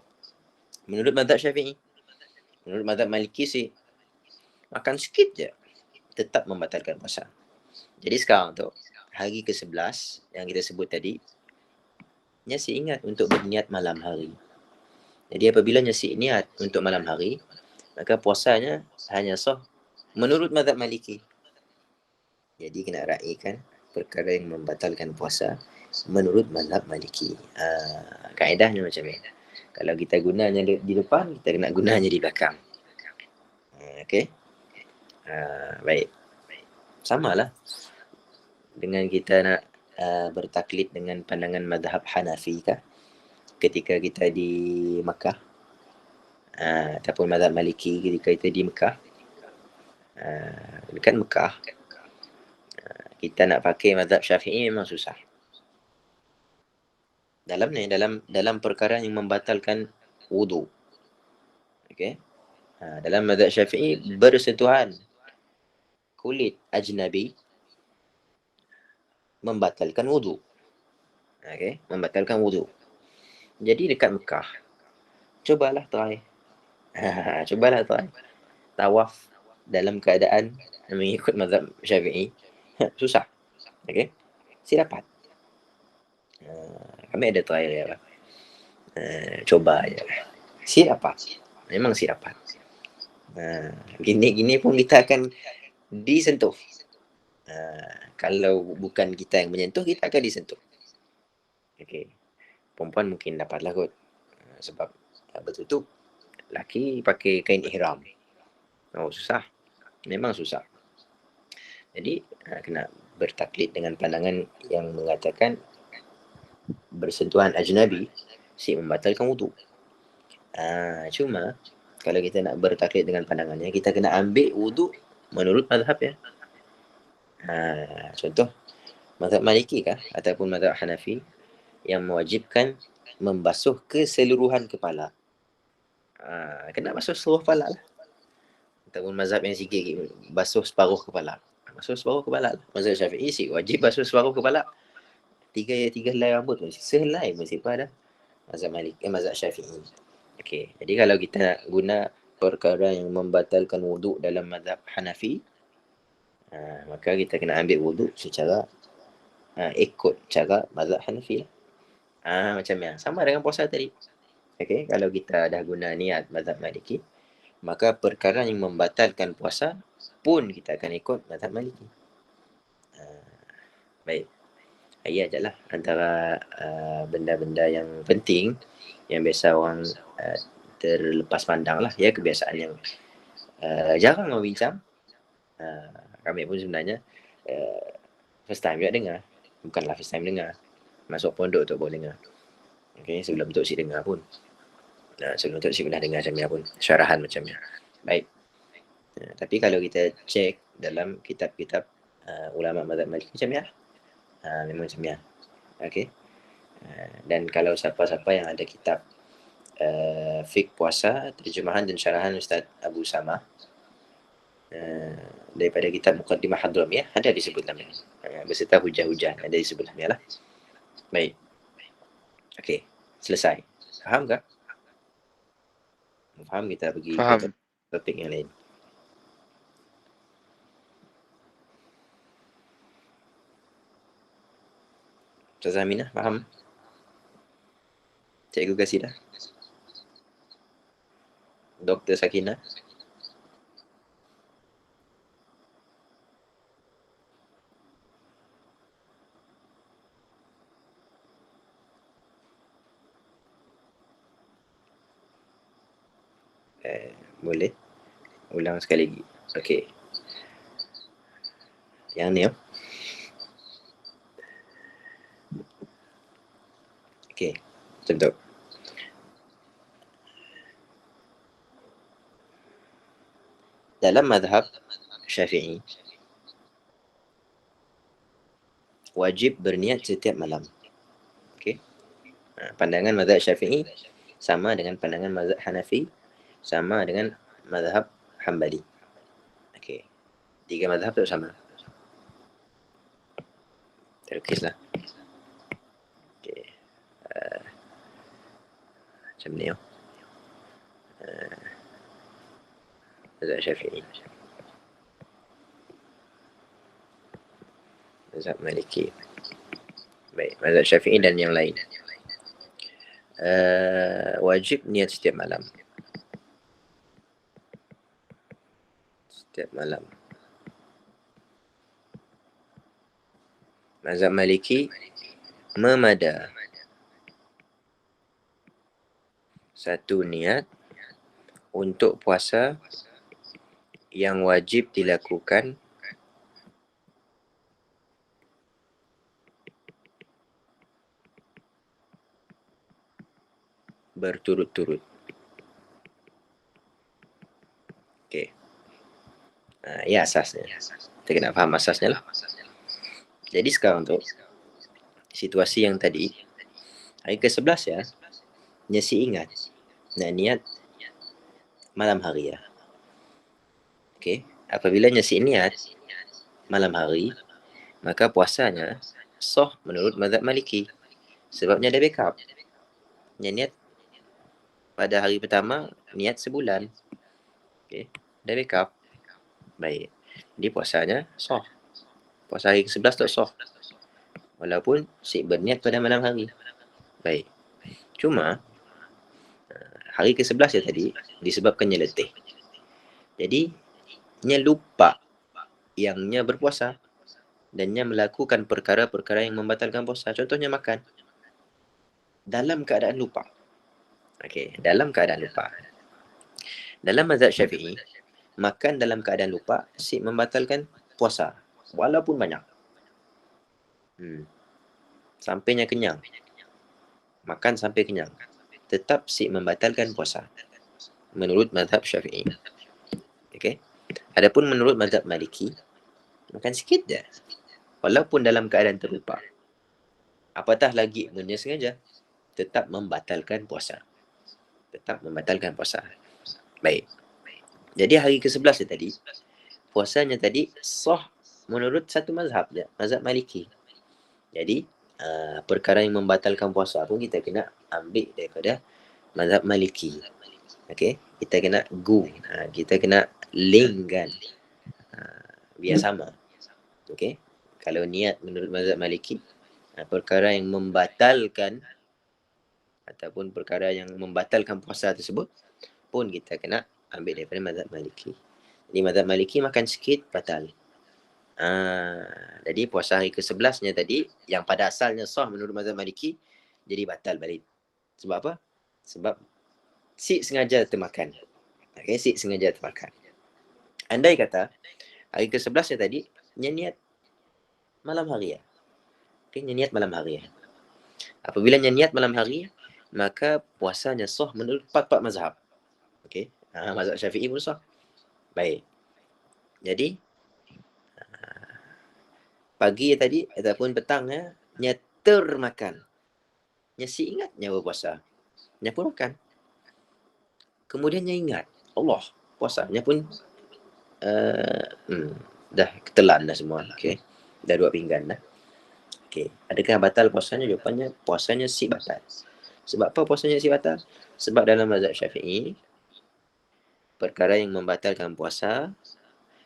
Menurut mazhab Syafi'i. Menurut mazhab Maliki sih, makan sikit je, tetap membatalkan puasa. Jadi sekarang tu, hari ke-11 yang kita sebut tadi, Nyasi ingat untuk berniat malam hari. Jadi apabila Nyasi niat untuk malam hari, maka puasanya hanya sah menurut mazhab Maliki. Jadi kena raikan perkara yang membatalkan puasa menurut mazhab Maliki. Kaedahnya macam ni. Kalau kita gunanya di depan, kita kena gunanya di belakang. Okey. Baik. Samalah dengan kita nak bertaklid dengan pandangan mazhab Hanafi kah? Ketika kita di Mekah, ataupun mazhab Maliki ketika kita di Mekah. Dekat Mekah, kita nak pakai mazhab Syafi'i memang susah. Dalam perkara yang membatalkan wudu. Okey. Dalam mazhab Syafi'i, bersentuhan kulit ajnabi membatalkan wudu. Okey, membatalkan wudu. Jadi dekat Mekah, cubalah try. Tawaf dalam keadaan mengikut mazhab Syafi'i. Susah. Okey. Si dapat. Kami ada try dia lah. Coba je. Si dapat. Memang si dapat. Gini-gini pun kita akan disentuh. Kalau bukan kita yang menyentuh, kita akan disentuh. Okey. Perempuan mungkin dapatlah kot. Sebab bertutup. Laki pakai kain ihram. Oh, susah. Memang susah. Jadi, kena bertaklid dengan pandangan yang mengatakan bersentuhan ajnabi si membatalkan wudu. Cuma, kalau kita nak bertaklid dengan pandangannya, kita kena ambil wudu menurut mazhab ya. Contoh, mazhab Maliki kah ataupun mazhab Hanafi yang mewajibkan membasuh keseluruhan kepala. Kena basuh seluruh kepala lah. Ataupun mazhab yang sikit basuh separuh kepala. Basuh separuh kepala lah. Mazhab Syafi'i sih wajib basuh separuh kepala. Tiga helai rambut pun sehelai pun siapa dah. Mazhab Maliki, mazhab Syafi'i. Okey, jadi kalau kita nak guna perkara yang membatalkan wuduk dalam mazhab Hanafi, maka kita kena ambil wuduk secara ikut cara mazhab Hanafi lah. Macam yang sama dengan puasa tadi. Okey, kalau kita dah guna niat mazhab Maliki, maka perkara yang membatalkan puasa pun kita akan ikut mazhab Maliki. Baik. Ayat je lah antara benda-benda yang penting yang biasa orang terlepas pandang lah ya, kebiasaan yang jarang orang bincang. Kami pun sebenarnya first time juga dengar. Bukanlah first time dengar. Masuk pondok tu boleh dengar. Okay, sebelum tu si dengar pun. Sebelum tu si pernah dengar macam ni pun. Syarahan macam ni. Baik. Tapi kalau kita cek dalam kitab-kitab ulama mazhab Maliki macam ni lah. Memang macam ni lah. Okay. Dan kalau siapa-siapa yang ada kitab fiqh puasa, terjemahan dan syarahan Ustaz Abu Samah, daripada kitab Muqaddimah Hadramiyah ada disebut namanya, beserta hujah-hujah ada disebut namanya lah. Baik. Okey, selesai. Faham tak? Faham? Kita pergi ke Faham. topik yang lain. Ustazah Aminah, faham? Cikgu kasih dah. Dr. Sakinah. Boleh ulang sekali lagi. Okey. Yang ni. Okey. Contoh. Dalam mazhab Syafi'i, wajib berniat setiap malam. Okey. Pandangan mazhab Syafi'i sama dengan pandangan mazhab Hanafi, sama dengan mazhab Hambali. Okey. 3 mazhab tu sama. Terukislah. Okey. Macam ni. Mazhab Syafi'i. Mazhab Maliki. Baik, mazhab Syafi'i dan yang lain. Wajib niat setiap malam. Setiap malam. Mazhab Maliki memada satu niat untuk puasa yang wajib dilakukan berturut-turut. Okey. Ya asasnya. Kita kena faham asasnya lah. Jadi sekarang tu, situasi yang tadi, hari ke-11 ya, Nyesi ingat nak niat malam hari ya. Okey. Apabila Nyesi niat malam hari, maka puasanya sah menurut mazhab Maliki. Sebabnya ada backup. Niat pada hari pertama, niat sebulan. Okey. Ada backup. Baik. Jadi puasanya sah. Puasa hari ke-11 tak sah. Walaupun si berniat pada malam hari. Baik. Cuma hari ke-11 ya tadi disebabkannya letih. Jadi nya lupa yangnya berpuasa dan nya melakukan perkara-perkara yang membatalkan puasa. Contohnya makan. Dalam keadaan lupa. Okey, dalam keadaan lupa. Dalam mazhab Syafi'i, makan dalam keadaan lupa si membatalkan puasa walaupun banyak. Sampainya kenyang. Makan sampai kenyang. Tetap si membatalkan puasa. Menurut mazhab Syafi'i. Okey. Adapun menurut mazhab Maliki, makan sikit je. Walaupun dalam keadaan terlupa. Apatah lagi sengaja, tetap membatalkan puasa. Tetap membatalkan puasa. Baik. Jadi hari ke-11 tadi, puasanya tadi sah menurut satu mazhab je, mazhab Maliki. Jadi perkara yang membatalkan puasa pun kita kena ambil daripada mazhab Maliki. Okey, kita kena kita kena linkkan biar sama. Okey, kalau niat menurut mazhab Maliki, perkara yang membatalkan ataupun perkara yang membatalkan puasa tersebut pun kita kena ambil daripada mazhab Maliki. Jadi mazhab Maliki makan sikit batal. Jadi puasa hari ke-11-nya tadi yang pada asalnya sah menurut mazhab Maliki jadi batal balik. Sebab apa? Sebab si sengaja termakan. Okey, si sengaja termakan. Andai kata hari ke-11-nya tadi niat malam hari ya. Okey, niat malam hari ya. Apabila niat malam hari, maka puasanya sah menurut 4 mazhab. Okey. Mazhab Syafi'i pun sah. Baik. Jadi pagi tadi ataupun petangnya nya termakan. Nya si ingat nya berpuasa. Nya pun makan. Kemudian nya ingat, Allah, puasanya pun dah ketelan dah semua. Okey. Dah 2 pinggan dah. Okey. Adakah batal puasanya? Jawapannya puasanya si batal. Sebab apa puasanya si batal? Sebab dalam mazhab Syafi'i perkara yang membatalkan puasa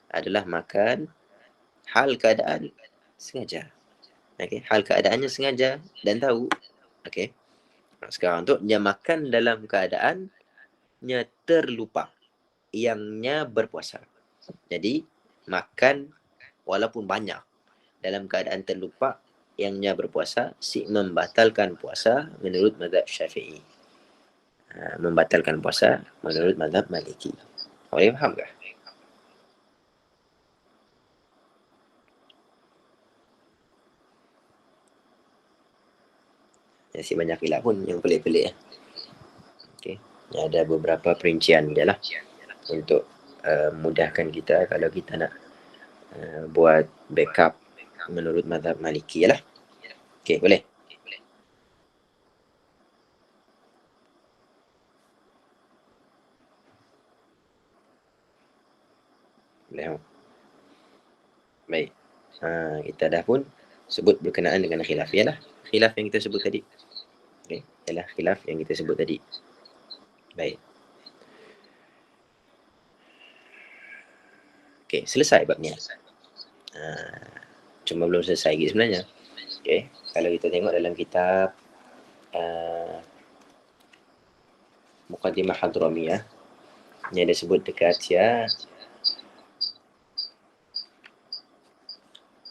adalah makan hal keadaan sengaja. Okey, hal keadaannya sengaja dan tahu. Okey. Sekarang tu dia makan dalam keadaannya terlupa yangnya berpuasa. Jadi makan walaupun banyak dalam keadaan terlupa yangnya berpuasa membatalkan puasa menurut mazhab Syafi'i. Membatalkan puasa menurut mazhab Maliki. Boleh faham ke? Masih banyak khilaf pun yang pelik-pelik. Okey. Ada beberapa perincian je lah untuk mudahkan kita kalau kita nak buat backup menurut mazhab Maliki lah. Okey, boleh? Boleh. Baik. Kita dah pun sebut berkenaan dengan khilaf. Ialah khilaf yang kita sebut tadi. Okey, ialah khilaf yang kita sebut tadi. Baik. Okey, selesai bab ni. Cuma belum selesai lagi sebenarnya. Okey, kalau kita tengok dalam kitab Muqaddimah Hadramiyah, yang dia sebut dekat ya,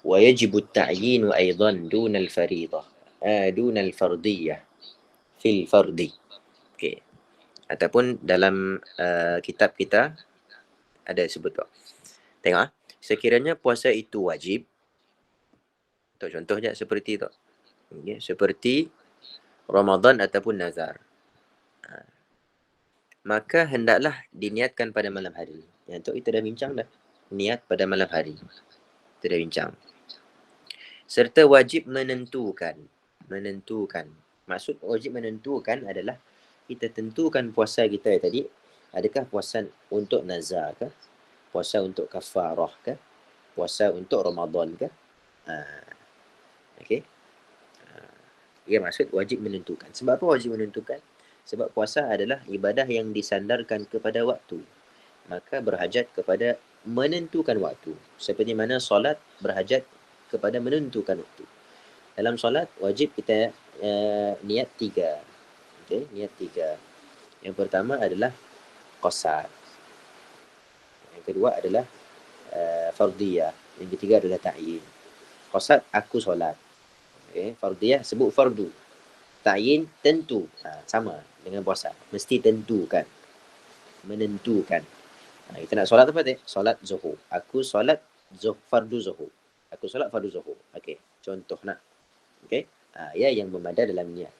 wa yajibu at-ta'yin aidan dun al-fariidah dun al-fardiyah fil fardi. Okey. Ataupun dalam kitab kita ada sebut tu. Tengok sekiranya puasa itu wajib. Untuk contoh je seperti tu. Okay. Seperti Ramadan ataupun nazar. Maka hendaklah diniatkan pada malam hari. Yang tu kita dah bincang dah. Niat pada malam hari. Kita dah bincang. Serta wajib menentukan. Maksud wajib menentukan adalah kita tentukan puasa kita tadi. Adakah puasa untuk nazar ke? Puasa untuk kafarah ke? Puasa untuk Ramadan ke? Okey. Ya, maksud wajib menentukan. Sebab apa wajib menentukan? Sebab puasa adalah ibadah yang disandarkan kepada waktu. Maka berhajat kepada menentukan waktu. Seperti mana solat berhajat kepada menentukan waktu. Dalam solat wajib kita niat 3. Okey, niat 3. Yang pertama adalah qasar. Yang kedua adalah fardiyah. Yang ketiga adalah ta'yin. Qasar, aku solat. Okay. Fardiyah sebut fardu. Ta'yin tentu. Sama dengan puasa. Mesti tentukan. Menentukan. Kita nak solat apa tadi? Solat zuhur. Aku solat fardu zuhur. Aku solat fardu zuhur. Okey. Contoh nak. Okey. Ya yang memada dalam niat.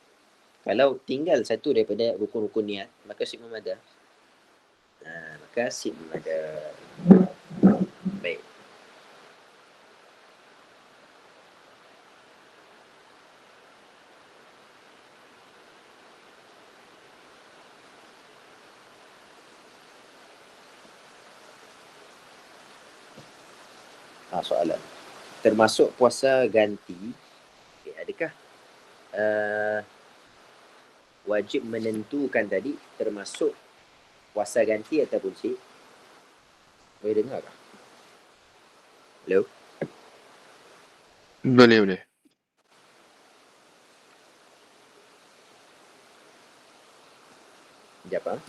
Kalau tinggal satu daripada rukun-rukun niat, maka sib memada. Baik. Soalan. Termasuk puasa ganti, okay, adakah wajib menentukan tadi termasuk puasa ganti ataupun sib? Boleh dengar tak? Hello? Boleh. Sekejap.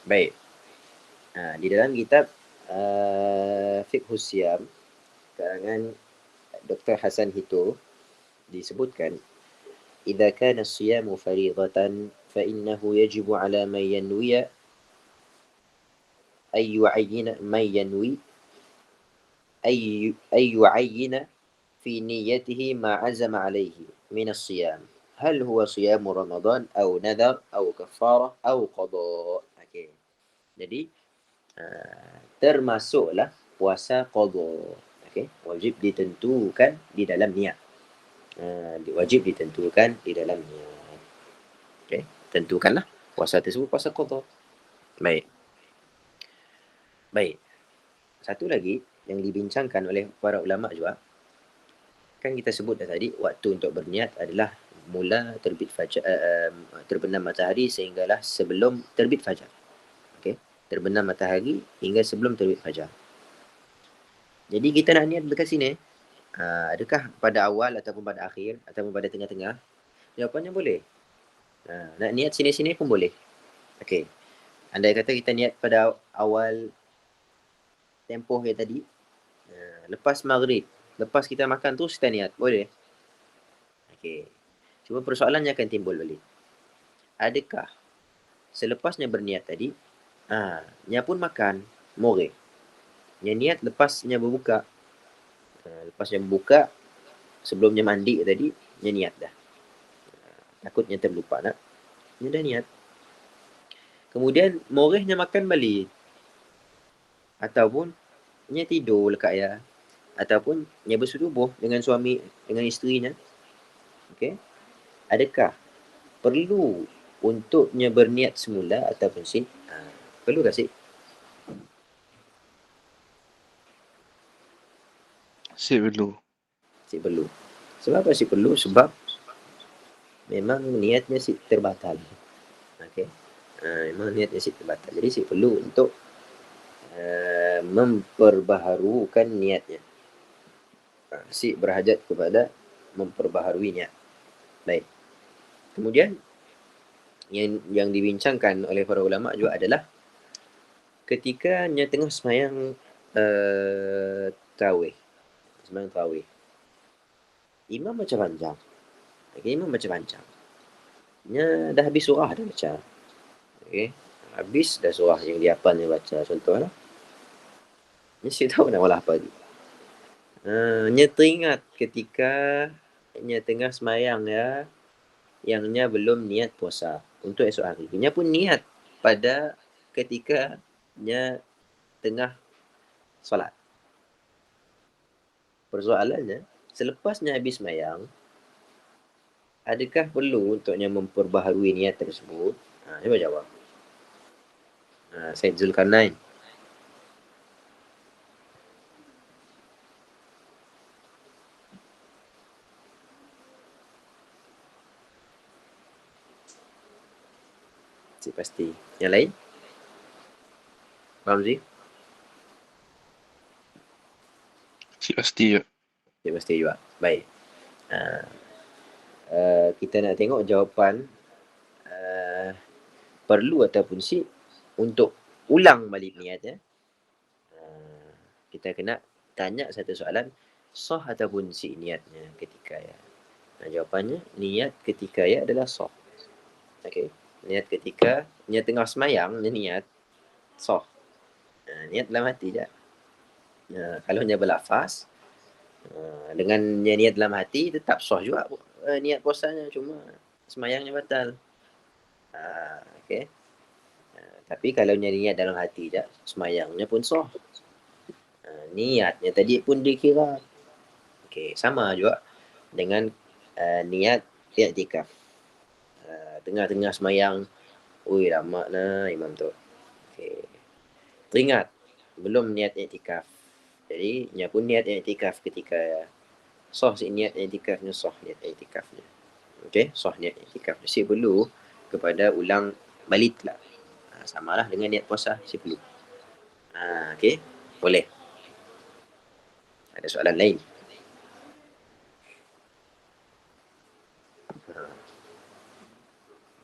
Baik. Di dalam kitab Fiqhus Siyam karangan Dr. Hasan Hito disebutkan idza kana as-siyamu fariidatan fa innahu yajibu ala man yanwi ay yu'ayyina man yanwi ay yu'ayyina fi niyyatihi ma 'azama alayhi min as-siyam hal huwa siyamu Ramadan aw nadhar aw kafarah aw qada. Okey. Jadi termasuklah puasa qada. Okey, wajib ditentukan di dalam niat. Wajib ditentukan di dalam niat. Okey, tentukanlah puasa tersebut puasa qada. Baik. Satu lagi yang dibincangkan oleh para ulama juga, kan kita sebut dah tadi, waktu untuk berniat adalah mula terbit fajar, terbenam matahari sehinggalah sebelum terbit fajar. Okey, terbenam matahari hingga sebelum terbit fajar. Jadi kita nak niat dekat sini, adakah pada awal ataupun pada akhir ataupun pada tengah-tengah? Jawapannya boleh. Nak niat sini-sini pun boleh. Okey. Andai kata kita niat pada awal tempoh yang tadi, lepas maghrib, lepas kita makan terus kita niat, boleh? Okey. Cuma persoalannya akan timbul balik. Adakah selepasnya berniat tadi, nya pun makan, moreh. Nya niat lepasnya berbuka. Lepasnya berbuka, sebelumnya mandi tadi, nya niat dah. Takutnya terlupa nak. Nya dah niat. Kemudian morehnya makan balik. Ataupun nya tidur lekat ya. Ataupun nya bersetubuh dengan suami, dengan isterinya. Okey. Adakah perlu untuknya berniat semula ataupun sih? Perlu tak sih? Si perlu. Sih perlu. Sebab apa sih perlu? Sebab memang niatnya sih terbatal. Okey. Memang niatnya sih terbatal. Jadi sih perlu untuk memperbaharukan niatnya. Si berhajat kepada memperbaharui niat. Baik. Kemudian yang dibincangkan oleh para ulama juga adalah ketika nya tengah semayang tarawih. Semayang tarawih. Imam baca panjang. Okay, imam baca panjang. Nya dah habis surah dah baca. Okey. Habis dah surah yang dia hafal dia baca. Contohlah. Nya saya tahu nak malah apa lagi. Nya teringat ketika nya tengah semayang ya, yang nya belum niat puasa untuk esok hari. Nya pun niat pada ketika nya tengah solat. Persoalannya, selepasnya habis semayang, adakah perlu untuknya memperbaharui niat tersebut? Cuba jawab. Syed Zulkarnain. Cik pasti. Yang lain? Faham sih? Si pasti je. Cik pasti juga. Baik. Kita nak tengok jawapan perlu ataupun si untuk ulang balik niat ya. Kita kena tanya satu soalan, sah ataupun si niatnya ketika ya. Jawapannya niat ketika ya adalah sah. Okey. Niat ketika nya tengah semayang, nya niat sah. Niat dalam hati je. Kalau nya berlafaz dengan nya niat dalam hati tetap sah juga niat puasanya, cuma semayangnya batal. Okey. Tapi kalau nya niat dalam hati je, semayangnya pun sah. Niatnya tadi pun dikira. Okey, sama juga dengan niat i'tikaf. Tengah-tengah semayang, ui lama nah imam tu. Okey. Teringat belum niat i'tikaf. Jadi nya pun niat i'tikaf ketika sah si niat i'tikafnya, sah niat i'tikafnya. Okey, sah niat i'tikaf. Si perlu kepada ulang balik lah. Samalah dengan niat puasa, si perlu. Okey, boleh. Ada soalan lain?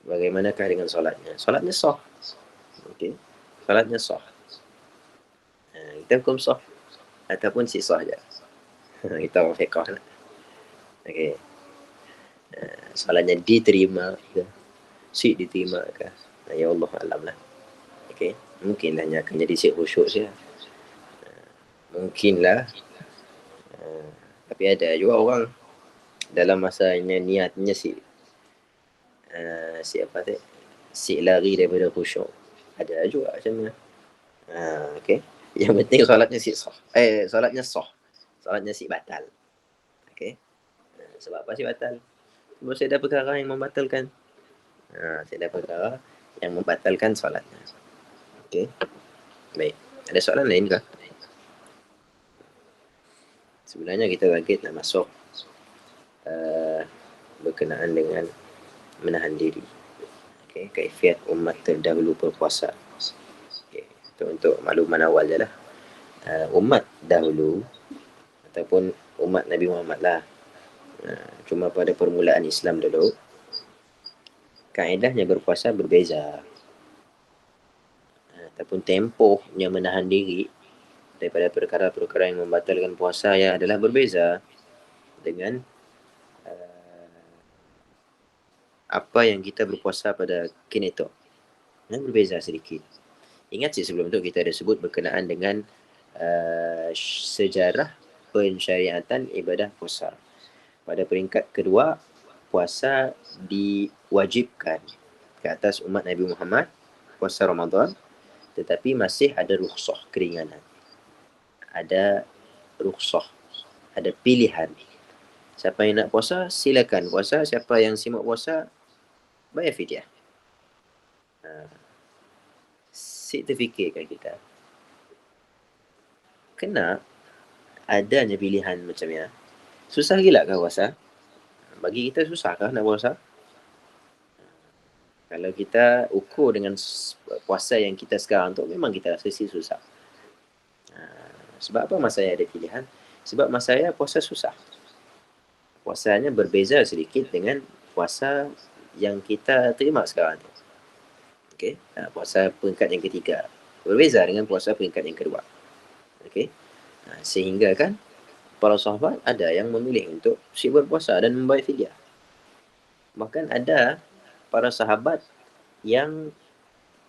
Bagaimanakah dengan solatnya? Solatnya sah. Okey. Solatnya sah. Kita hukum sah ataupun si sah je. Kita orang fiqh lah. Okey. Solatnya diterima ke? Si diterima ke? Ya Allah alam lah. Okey. Mungkinlah nya akan jadi si khusyuk saja. Mungkinlah. Tapi ada juga orang dalam masanya niatnya si apa tu? Si lari daripada khusyuk. Ada juga macam ni. Okey. Yang penting solatnya si sah. Solatnya sah. Solatnya si batal. Okey. Sebab apa si batal? Sebab saya ada perkara yang membatalkan. Saya ada perkara yang membatalkan solatnya. Okey. Baik. Ada soalan lain ke? Sebenarnya kita bangkit nak masuk berkenaan dengan menahan diri. Okay, kaifiat umat terdahulu berpuasa. Okay, itu untuk makluman awal je lah. Umat dahulu ataupun umat Nabi Muhammad lah, cuma pada permulaan Islam dulu, kaedahnya berpuasa berbeza, ataupun tempohnya menahan diri daripada perkara-perkara yang membatalkan puasa ya adalah berbeza dengan apa yang kita berpuasa pada kini tu. Berbeza sedikit. Ingat sih sebelum tu kita ada sebut berkenaan dengan sejarah pensyariatan ibadah puasa. Pada peringkat kedua, puasa diwajibkan ke atas umat Nabi Muhammad, puasa Ramadan, tetapi masih ada rukhsah, keringanan. Ada rukhsah, ada pilihan. Siapa yang nak puasa, silakan puasa. Siapa yang simak puasa, bayar fidyah. Terfikirkan kita, kena adanya pilihan macam ni. Susah gila kah puasa? Bagi kita susah kah nak puasa? Kalau kita ukur dengan puasa yang kita sekarang tu, memang kita rasa susah. Sebab apa masanya ada pilihan? Sebab masanya puasa susah. Puasanya berbeza sedikit dengan puasa yang kita terima sekarang tu. Okay? Puasa peringkat yang ketiga berbeza dengan puasa peringkat yang kedua. Okay? Sehingga kan para sahabat ada yang memilih untuk berpuasa dan membayar fidyah. Bahkan ada para sahabat yang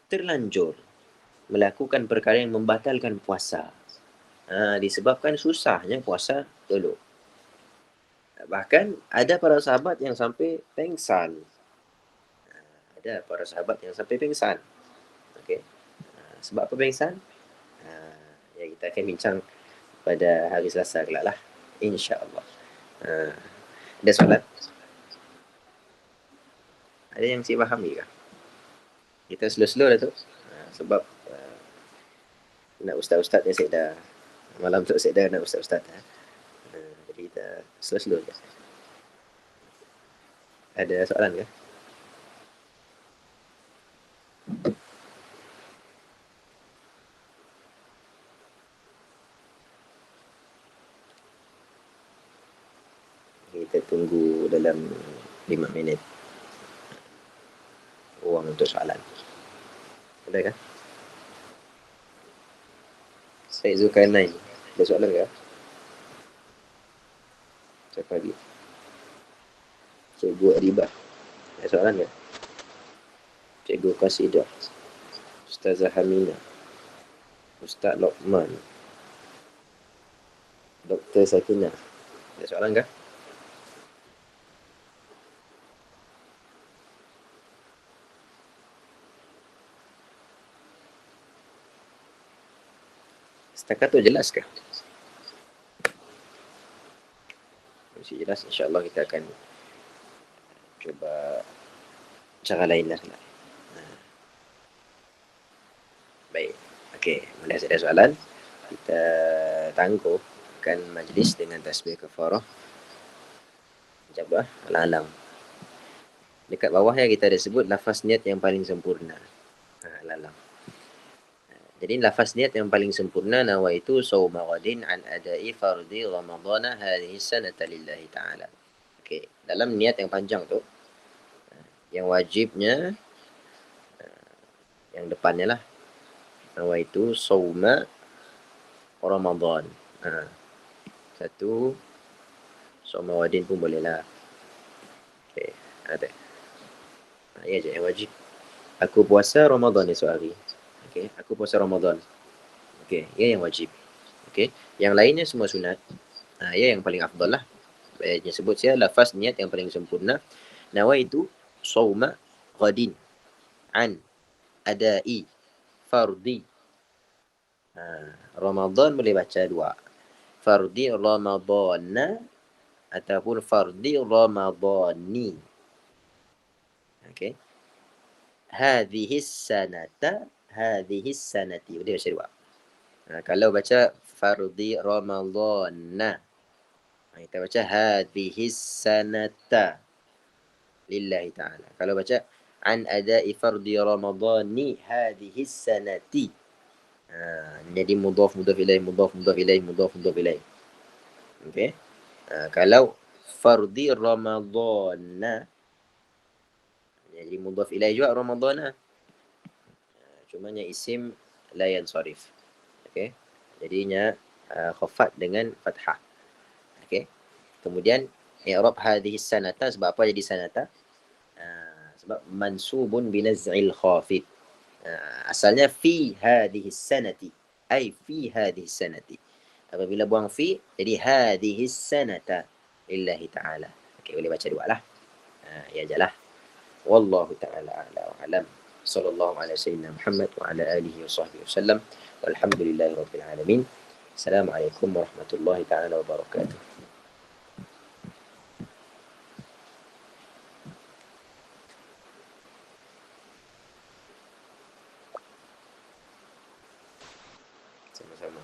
terlanjur melakukan perkara yang membatalkan puasa, disebabkan susahnya puasa dulu. Bahkan ada para sahabat yang sampai pengsan. Okay. Sebab apa pengsan? Ya kita akan bincang pada hari Selasa kelak lah, insya-Allah. Ada soalan? Ada yang saya faham ke? Kita slow-slow dah tu. Sebab nak ustaz-ustaz ni saya dah, malam tu saya dah nak ustaz-ustaz. Jadi kita slow-slow je. Ada soalan ke? Kita tunggu dalam 5 minit ruang untuk soalan. Ada kah? Syed Zulkarnain, ada soalan ke? Siapa lagi? Cikgu Adibah, ada soalan ke? Cikgu Qasidah, Ustazah Hamina, Ustaz Lokman, Dr. Sakinah, ada soalan ke? Setakat tu jelas ke? Masih jelas, insya-Allah kita akan cuba cara lain lah. Baik, okey, mula ada soalan, kita tangguhkan majlis dengan tasbih kafarah. Jabah al-alam. Dekat bawah ya kita ada sebut lafaz niat yang paling sempurna. Al-alam. Jadi lafaz niat yang paling sempurna, nawaitu shauma ghadin an ada'i fardhi ramadhana hadhihi sanata lillahi ta'ala. Okey, dalam niat yang panjang tu, yang wajibnya yang depannya lah, nawaitu shauma Ramadan. Satu shauma ghadin pun boleh lah. Okey, ada. Ya je yang wajib. Aku puasa Ramadan esok hari. Okay, aku puasa Ramadan. Okay, ia yang wajib. Okay, yang lainnya semua sunat. Ia yang paling afdal lah. Dia sebut saya lafaz niat yang paling sempurna. Nawaitu shauma ghadin an ada'i fardhi. Ramadan boleh baca dua. Fardhi Ramadana ataupun fardhi Ramadani. Okay. Hadhis sanati, boleh baca dua. Kalau baca fardhi Ramadana, Kita baca hadhihi sanata lillahi ta'ala. Kalau baca an ada'i fardi ramadhani hadhihi sanati. Jadi mudhaf mudhaf ilaih mudhaf mudhaf ilaih mudhaf mudhaf ilaih. Okey. Kalau fardi ramadhana, jadi mudhaf ilaih juga ramadhana. Cumanya isim la yansarif. Okey. Jadinya khafat dengan fathah. Okey. Kemudian i'rab hadhihi sanata, sebab apa jadi sanata? Sebab mansubun binaz'il khafid. Asalnya fi hadhihi sanati, ai fi hadhihi sanati. Apabila buang fi, jadi hadhihi sanata lillahi ta'ala. Okey, boleh baca dua lah. Ya jelah. Wallahu ta'ala a'la wa alam. Sallallahu ala sayyidina Muhammad wa ala alihi wa sahbihi wasallam. Walhamdulillahi rabbil alamin. Assalamualaikum warahmatullahi ta'ala wabarakatuh. Sama-sama.